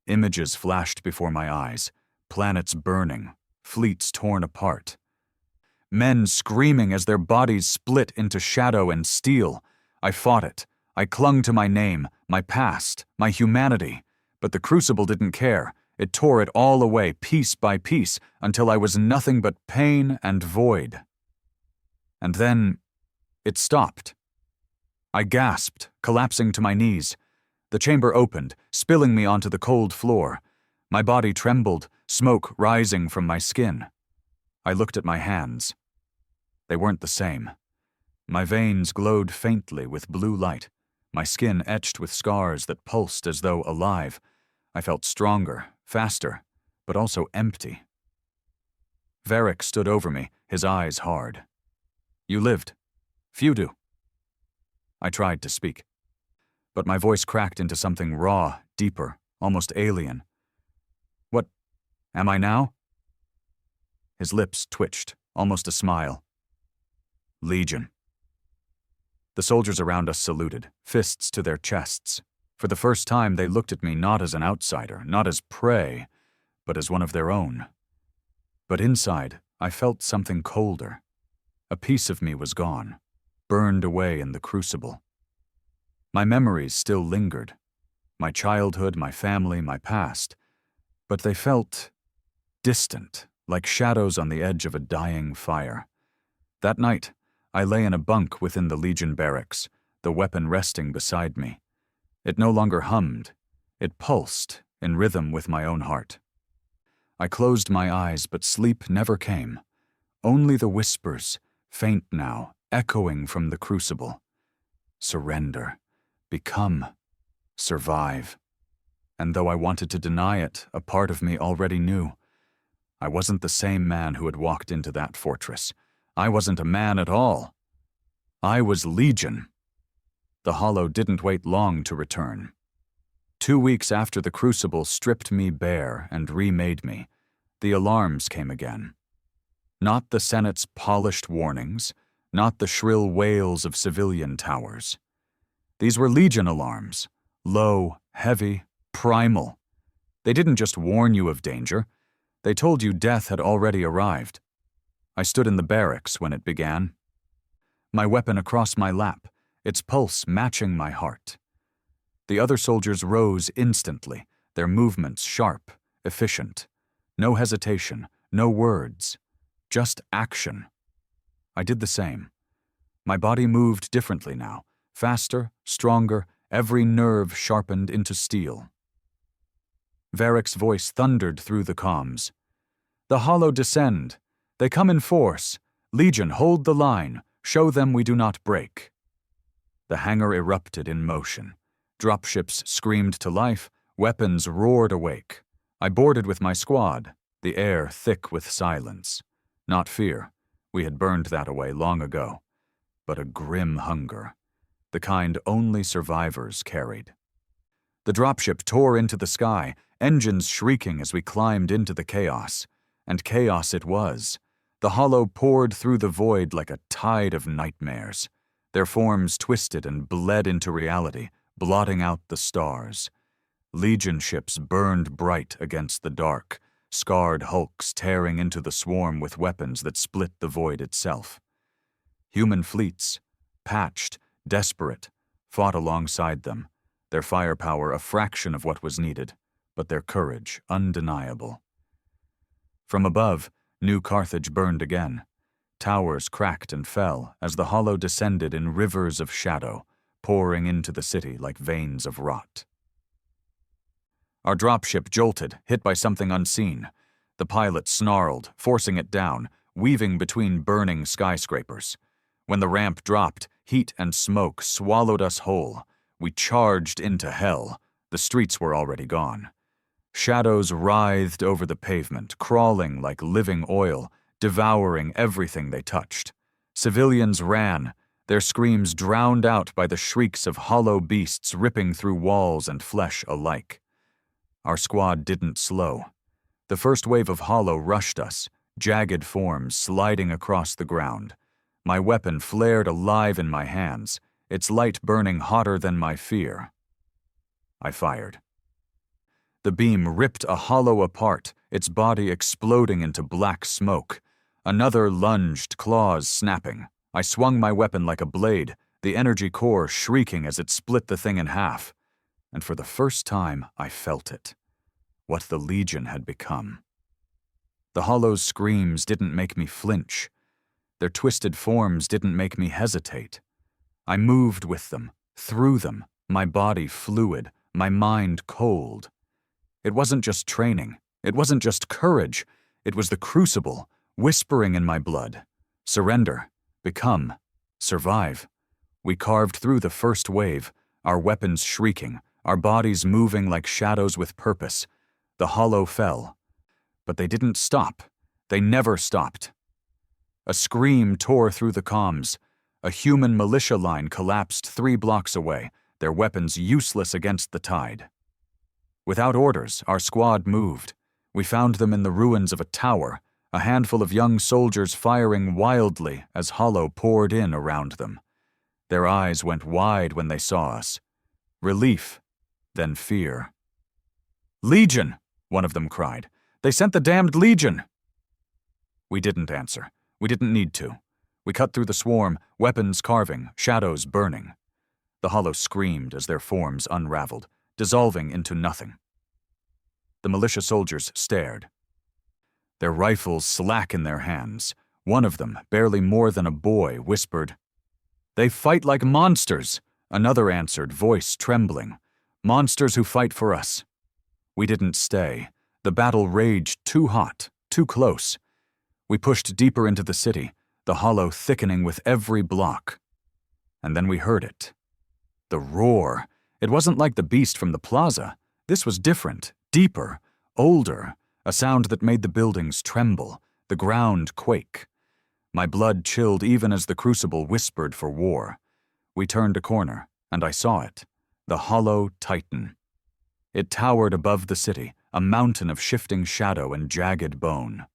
Images flashed before my eyes, planets burning, fleets torn apart. Men screaming as their bodies split into shadow and steel. I fought it. I clung to my name, my past, my humanity. But the crucible didn't care. It tore it all away, piece by piece, until I was nothing but pain and void. And then it stopped. I gasped, collapsing to my knees. The chamber opened, spilling me onto the cold floor. My body trembled, smoke rising from my skin. I looked at my hands. They weren't the same. My veins glowed faintly with blue light, my skin etched with scars that pulsed as though alive. I felt stronger, faster, but also empty. Veric stood over me, his eyes hard. You lived. Few do. I tried to speak, but my voice cracked into something raw, deeper, almost alien. What am I now? His lips twitched, almost a smile. Legion. The soldiers around us saluted, fists to their chests. For the first time, they looked at me not as an outsider, not as prey, but as one of their own. But inside, I felt something colder. A piece of me was gone, burned away in the crucible. My memories still lingered. My childhood, my family, my past. But they felt distant, like shadows on the edge of a dying fire. That night, I lay in a bunk within the Legion barracks, the weapon resting beside me. It no longer hummed. It pulsed, in rhythm with my own heart. I closed my eyes, but sleep never came. Only the whispers, faint now, echoing from the crucible. Surrender. Become. Survive. And though I wanted to deny it, a part of me already knew. I wasn't the same man who had walked into that fortress. I wasn't a man at all. I was Legion. The Hollow didn't wait long to return. 2 weeks after the crucible stripped me bare and remade me, the alarms came again. Not the Senate's polished warnings, not the shrill wails of civilian towers. These were Legion alarms, low, heavy, primal. They didn't just warn you of danger, they told you death had already arrived. I stood in the barracks when it began. My weapon across my lap, its pulse matching my heart. The other soldiers rose instantly, their movements sharp, efficient. No hesitation, no words, just action. I did the same. My body moved differently now, faster, stronger, every nerve sharpened into steel. Veric's voice thundered through the comms. The Hollow descend. They come in force. Legion, hold the line. Show them we do not break. The hangar erupted in motion. Dropships screamed to life. Weapons roared awake. I boarded with my squad, the air thick with silence. Not fear, We had burned that away long ago. But a grim hunger, the kind only survivors carried. The dropship tore into the sky, engines shrieking as we climbed into the chaos. And chaos it was. The hollow poured through the void like a tide of nightmares. Their forms twisted and bled into reality, blotting out the stars. Legion ships burned bright against the dark, scarred hulks tearing into the swarm with weapons that split the void itself. Human fleets, patched, desperate, fought alongside them, their firepower a fraction of what was needed, but their courage undeniable. From above, New Carthage burned again. Towers cracked and fell as the hollow descended in rivers of shadow, pouring into the city like veins of rot. Our dropship jolted, hit by something unseen. The pilot snarled, forcing it down, weaving between burning skyscrapers. When the ramp dropped, heat and smoke swallowed us whole. We charged into hell. The streets were already gone. Shadows writhed over the pavement, crawling like living oil, devouring everything they touched. Civilians ran, their screams drowned out by the shrieks of hollow beasts ripping through walls and flesh alike. Our squad didn't slow. The first wave of hollow rushed us, jagged forms sliding across the ground. My weapon flared alive in my hands, its light burning hotter than my fear. I fired. The beam ripped a hollow apart, its body exploding into black smoke. Another lunged, claws snapping. I swung my weapon like a blade, the energy core shrieking as it split the thing in half. And for the first time, I felt it. What the Legion had become. The hollow's screams didn't make me flinch. Their twisted forms didn't make me hesitate. I moved with them, through them, my body fluid, my mind cold. It wasn't just training. It wasn't just courage. It was the crucible, whispering in my blood. Surrender, become, survive. We carved through the first wave, our weapons shrieking, our bodies moving like shadows with purpose. The hollow fell. But they didn't stop. They never stopped. A scream tore through the comms. A human militia line collapsed 3 blocks away, their weapons useless against the tide. Without orders, our squad moved. We found them in the ruins of a tower, a handful of young soldiers firing wildly as hollow poured in around them. Their eyes went wide when they saw us. Relief, then fear. "Legion!" one of them cried. "They sent the damned Legion!" We didn't answer. We didn't need to. We cut through the swarm, weapons carving, shadows burning. The hollow screamed as their forms unraveled, dissolving into nothing. The militia soldiers stared. Their rifles slack in their hands. One of them, barely more than a boy, whispered, "They fight like monsters," another answered, voice trembling. "Monsters who fight for us." We didn't stay. The battle raged too hot, too close. We pushed deeper into the city, the hollow thickening with every block. And then we heard it. The roar. It wasn't like the beast from the plaza. This was different, deeper, older, a sound that made the buildings tremble, the ground quake. My blood chilled even as the crucible whispered for war. We turned a corner, and I saw it. The hollow titan. It towered above the city, a mountain of shifting shadow and jagged bone.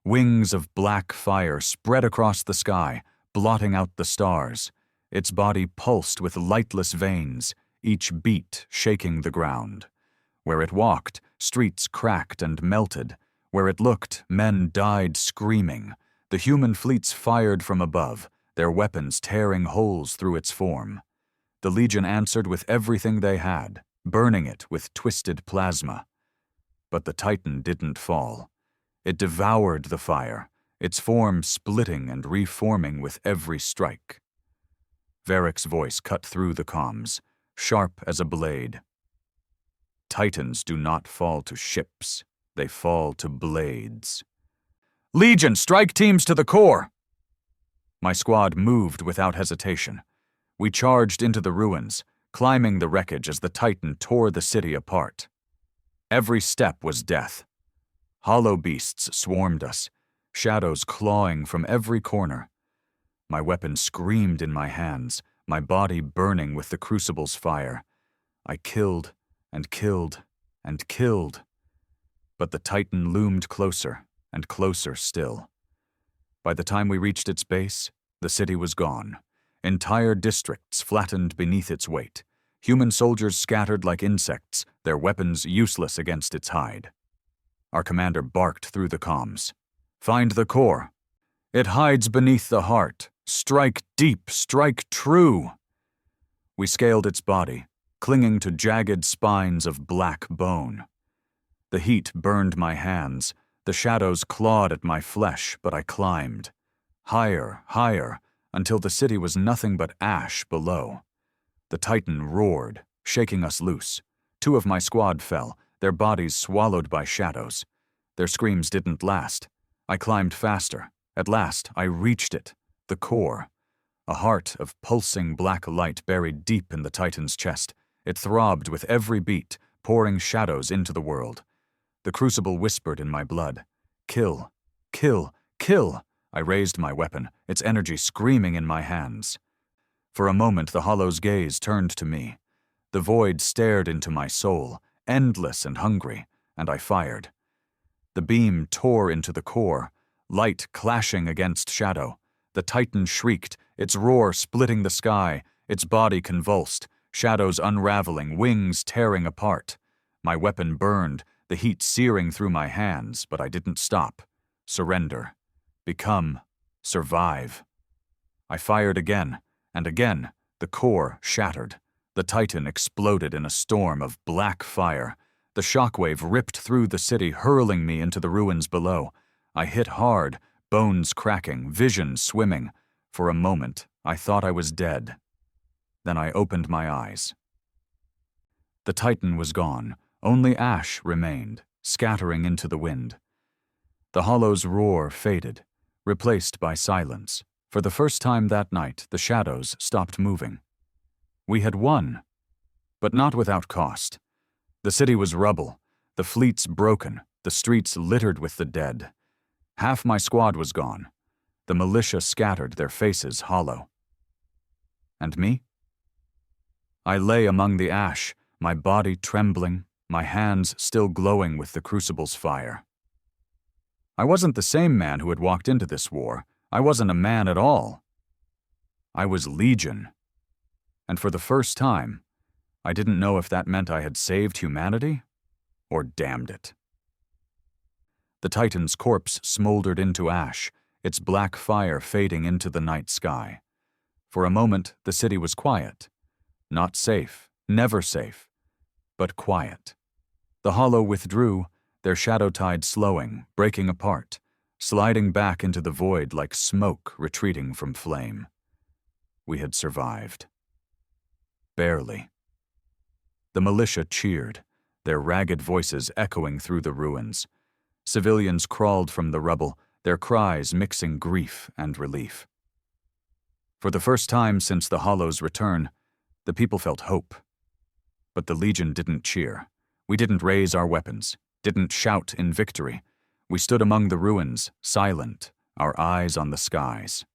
Wings of black fire spread across the sky, blotting out the stars. Its body pulsed with lightless veins, each beat shaking the ground. Where it walked, streets cracked and melted. Where it looked, men died screaming. The human fleets fired from above, their weapons tearing holes through its form. The Legion answered with everything they had, burning it with twisted plasma. But the Titan didn't fall. It devoured the fire, its form splitting and reforming with every strike. Veric's voice cut through the comms, sharp as a blade. "Titans do not fall to ships, they fall to blades." "Legion, strike teams to the core!" My squad moved without hesitation. We charged into the ruins, climbing the wreckage as the Titan tore the city apart. Every step was death. Hollow beasts swarmed us. shadows clawing from every corner. My weapon screamed in my hands, my body burning with the crucible's fire. I killed and killed and killed. But the Titan loomed closer and closer still. By the time we reached its base, the city was gone. Entire districts flattened beneath its weight. Human soldiers scattered like insects, their weapons useless against its hide. Our commander barked through the comms. "Find the core. It hides beneath the heart. Strike deep, strike true." We scaled its body, clinging to jagged spines of black bone. The heat burned my hands. The shadows clawed at my flesh, but I climbed. Higher, higher, until the city was nothing but ash below. The Titan roared, shaking us loose. 2 of my squad fell, their bodies swallowed by shadows. Their screams didn't last. I climbed faster. At last, I reached it, the core. A heart of pulsing black light buried deep in the Titan's chest. It throbbed with every beat, pouring shadows into the world. The crucible whispered in my blood. "Kill, kill, kill!" I raised my weapon, its energy screaming in my hands. For a moment, the hollow's gaze turned to me. The void stared into my soul, endless and hungry, and I fired. The beam tore into the core, light clashing against shadow. The Titan shrieked, its roar splitting the sky, its body convulsed, shadows unraveling, wings tearing apart. My weapon burned, the heat searing through my hands, but I didn't stop. Surrender. Become. Survive. I fired again, and again, the core shattered. The Titan exploded in a storm of black fire. The shockwave ripped through the city, hurling me into the ruins below. I hit hard, bones cracking, vision swimming. For a moment, I thought I was dead. Then I opened my eyes. The Titan was gone. Only ash remained, scattering into the wind. The hollow's roar faded, replaced by silence. For the first time that night, the shadows stopped moving. We had won, but not without cost. The city was rubble, the fleets broken, the streets littered with the dead. Half my squad was gone. The militia scattered, their faces hollow. And me? I lay among the ash, my body trembling, my hands still glowing with the crucible's fire. I wasn't the same man who had walked into this war. I wasn't a man at all. I was Legion. And for the first time, I didn't know if that meant I had saved humanity or damned it. The Titan's corpse smoldered into ash, its black fire fading into the night sky. For a moment, the city was quiet. Not safe, never safe, but quiet. The hollow withdrew, their shadow tide slowing, breaking apart, sliding back into the void like smoke retreating from flame. We had survived. Barely. The militia cheered, their ragged voices echoing through the ruins. Civilians crawled from the rubble, their cries mixing grief and relief. For the first time since the Hollow's return, the people felt hope. But the Legion didn't cheer. We didn't raise our weapons, didn't shout in victory. We stood among the ruins, silent, our eyes on the skies.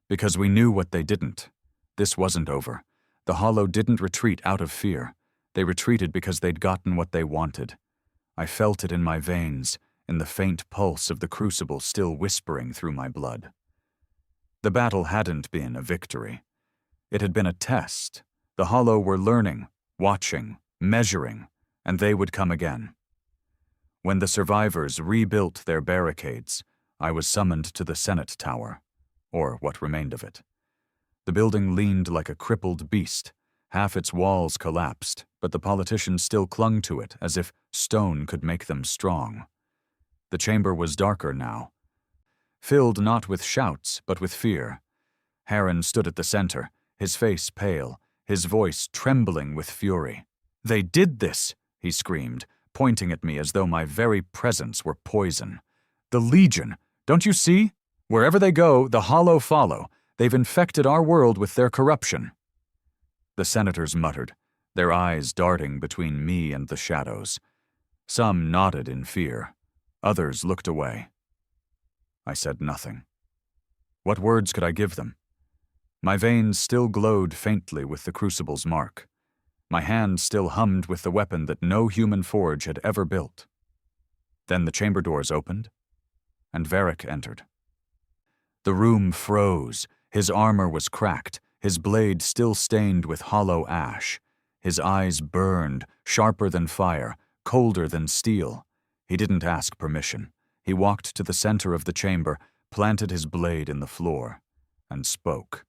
Because we knew what they didn't. This wasn't over. The Hollow didn't retreat out of fear. They retreated because they'd gotten what they wanted. I felt it in my veins, in the faint pulse of the crucible still whispering through my blood. The battle hadn't been a victory. It had been a test. The Hollow were learning, watching, measuring, and they would come again. When the survivors rebuilt their barricades, I was summoned to the Senate Tower, or what remained of it. The building leaned like a crippled beast. Half its walls collapsed, but the politicians still clung to it as if stone could make them strong. The chamber was darker now, filled not with shouts but with fear. Heron stood at the center, his face pale, his voice trembling with fury. "They did this!" he screamed, pointing at me as though my very presence were poison. "The Legion! Don't you see? Wherever they go, the Hollow follow. They've infected our world with their corruption." The senators muttered, their eyes darting between me and the shadows. Some nodded in fear. Others looked away. I said nothing. What words could I give them? My veins still glowed faintly with the crucible's mark. My hand still hummed with the weapon that no human forge had ever built. Then the chamber doors opened, and Veric entered. The room froze. His armor was cracked, his blade still stained with hollow ash. His eyes burned, sharper than fire, colder than steel. He didn't ask permission. He walked to the center of the chamber, planted his blade in the floor, and spoke.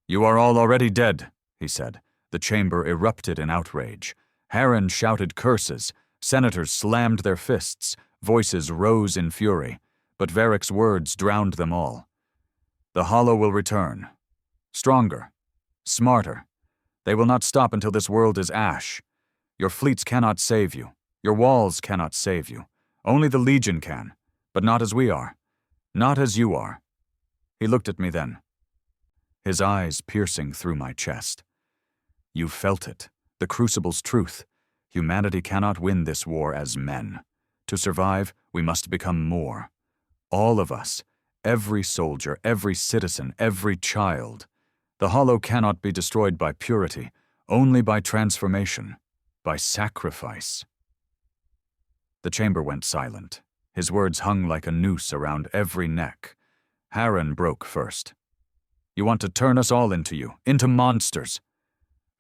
"You are all already dead," he said. The chamber erupted in outrage. Harren shouted curses. Senators slammed their fists. Voices rose in fury. But Veric's words drowned them all. "The Hollow will return. Stronger. Smarter. They will not stop until this world is ash. Your fleets cannot save you. Your walls cannot save you. Only the Legion can, but not as we are. Not as you are." He looked at me then, his eyes piercing through my chest. "You felt it, the Crucible's truth. Humanity cannot win this war as men. To survive, we must become more. All of us, every soldier, every citizen, every child. The Hollow cannot be destroyed by purity, only by transformation, by sacrifice." The chamber went silent. His words hung like a noose around every neck. Harren broke first. "You want to turn us all into monsters."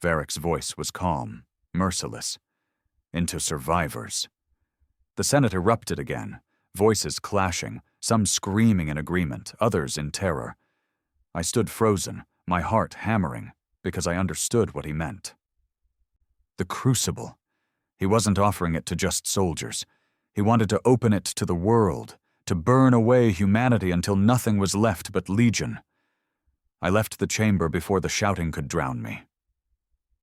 Veric's voice was calm, merciless. "Into survivors." The Senate erupted again, voices clashing, some screaming in agreement, others in terror. I stood frozen, my heart hammering, because I understood what he meant. The Crucible. He wasn't offering it to just soldiers. He wanted to open it to the world, to burn away humanity until nothing was left but Legion. I left the chamber before the shouting could drown me.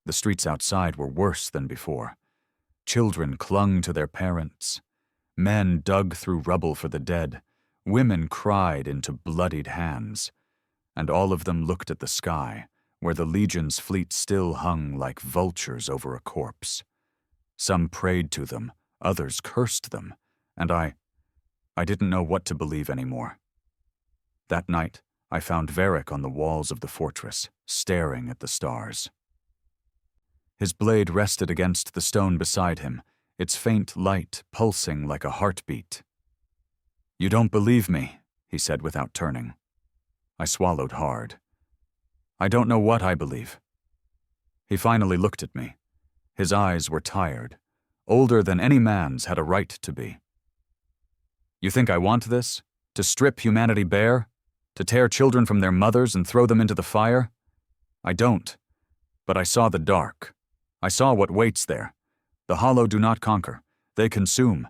The streets outside were worse than before. Children clung to their parents. Men dug through rubble for the dead. Women cried into bloodied hands. And all of them looked at the sky, where the Legion's fleet still hung like vultures over a corpse. Some prayed to them, others cursed them, and I didn't know what to believe anymore. That night, I found Veric on the walls of the fortress, staring at the stars. His blade rested against the stone beside him, its faint light pulsing like a heartbeat. "You don't believe me," he said without turning. I swallowed hard. "I don't know what I believe." He finally looked at me. His eyes were tired, older than any man's had a right to be. "You think I want this? To strip humanity bare? To tear children from their mothers and throw them into the fire? I don't. But I saw the dark. I saw what waits there. The Hollow do not conquer. They consume.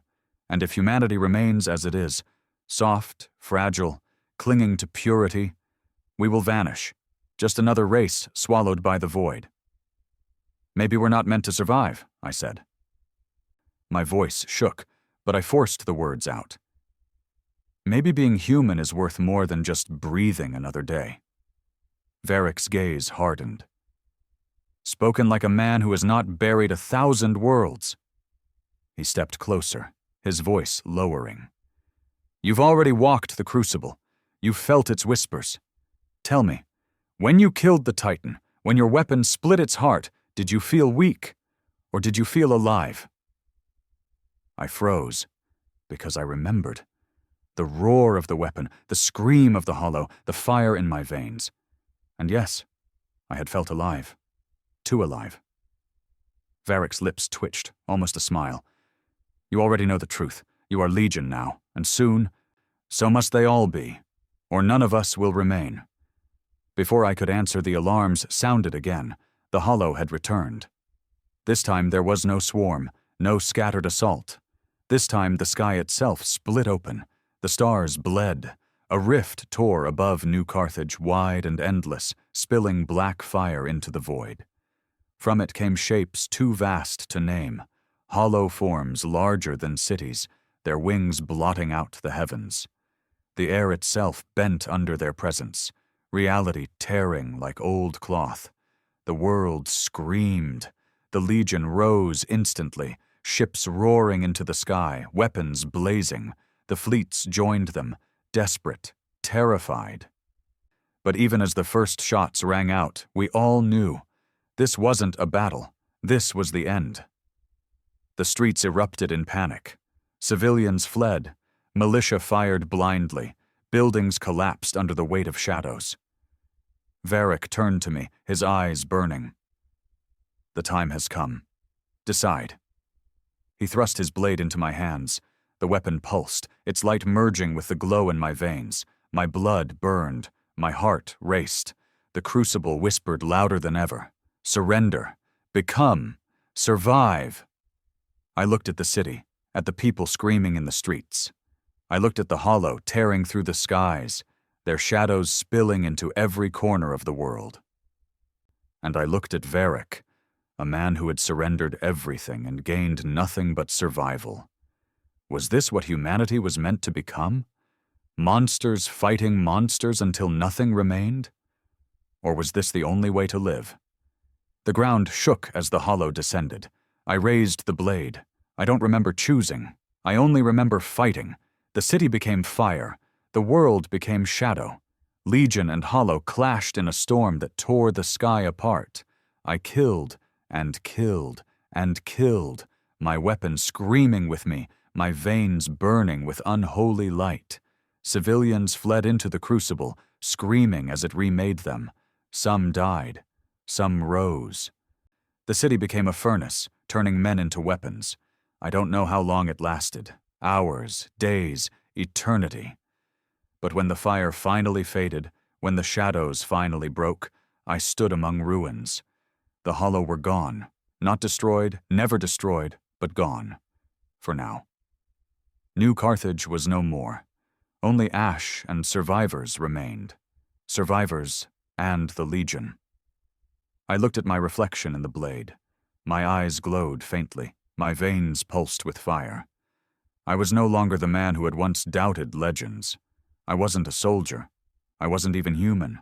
And if humanity remains as it is, soft, fragile, clinging to purity, we will vanish, just another race swallowed by the void." "Maybe we're not meant to survive," I said. My voice shook, but I forced the words out. "Maybe being human is worth more than just breathing another day." Veric's gaze hardened. "Spoken like a man who has not buried 1,000 worlds." He stepped closer, his voice lowering. "You've already walked the Crucible. You've felt its whispers. Tell me, when you killed the Titan, when your weapon split its heart, did you feel weak, or did you feel alive?" I froze, because I remembered. The roar of the weapon, the scream of the Hollow, the fire in my veins. And yes, I had felt alive. Too alive. Veric's lips twitched, almost a smile. "You already know the truth. You are Legion now, and soon, so must they all be, or none of us will remain." Before I could answer, the alarms sounded again. The Hollow had returned. This time there was no swarm, no scattered assault. This time the sky itself split open. The stars bled. A rift tore above New Carthage, wide and endless, spilling black fire into the void. From it came shapes too vast to name, hollow forms larger than cities, their wings blotting out the heavens. The air itself bent under their presence, reality tearing like old cloth. The world screamed. The Legion rose instantly, ships roaring into the sky, weapons blazing. The fleets joined them, desperate, terrified. But even as the first shots rang out, we all knew this wasn't a battle. This was the end. The streets erupted in panic. Civilians fled. Militia fired blindly. Buildings collapsed under the weight of shadows. Veric turned to me, his eyes burning. The time has come. Decide. He thrust his blade into my hands. The weapon pulsed, its light merging with the glow in my veins. My blood burned. My heart raced. The crucible whispered louder than ever. Surrender. Become. Survive. I looked at the city, at the people screaming in the streets. I looked at the hollow tearing through the skies, their shadows spilling into every corner of the world. And I looked at Veric, a man who had surrendered everything and gained nothing but survival. Was this what humanity was meant to become? Monsters fighting monsters until nothing remained? Or was this the only way to live? The ground shook as the hollow descended. I raised the blade. I don't remember choosing. I only remember fighting. The city became fire. The world became shadow. Legion and hollow clashed in a storm that tore the sky apart. I killed and killed and killed, my weapon screaming with me, my veins burning with unholy light. Civilians fled into the crucible, screaming as it remade them. Some died. Some rose. The city became a furnace, turning men into weapons. I don't know how long it lasted. Hours, days, eternity. But when the fire finally faded, when the shadows finally broke, I stood among ruins. The hollow were gone. Not destroyed, never destroyed, but gone. For now. New Carthage was no more. Only ash and survivors remained. Survivors and the Legion. I looked at my reflection in the blade. My eyes glowed faintly. My veins pulsed with fire. I was no longer the man who had once doubted legends. I wasn't a soldier. I wasn't even human.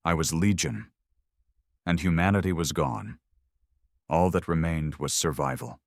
I was Legion. And humanity was gone. All that remained was survival.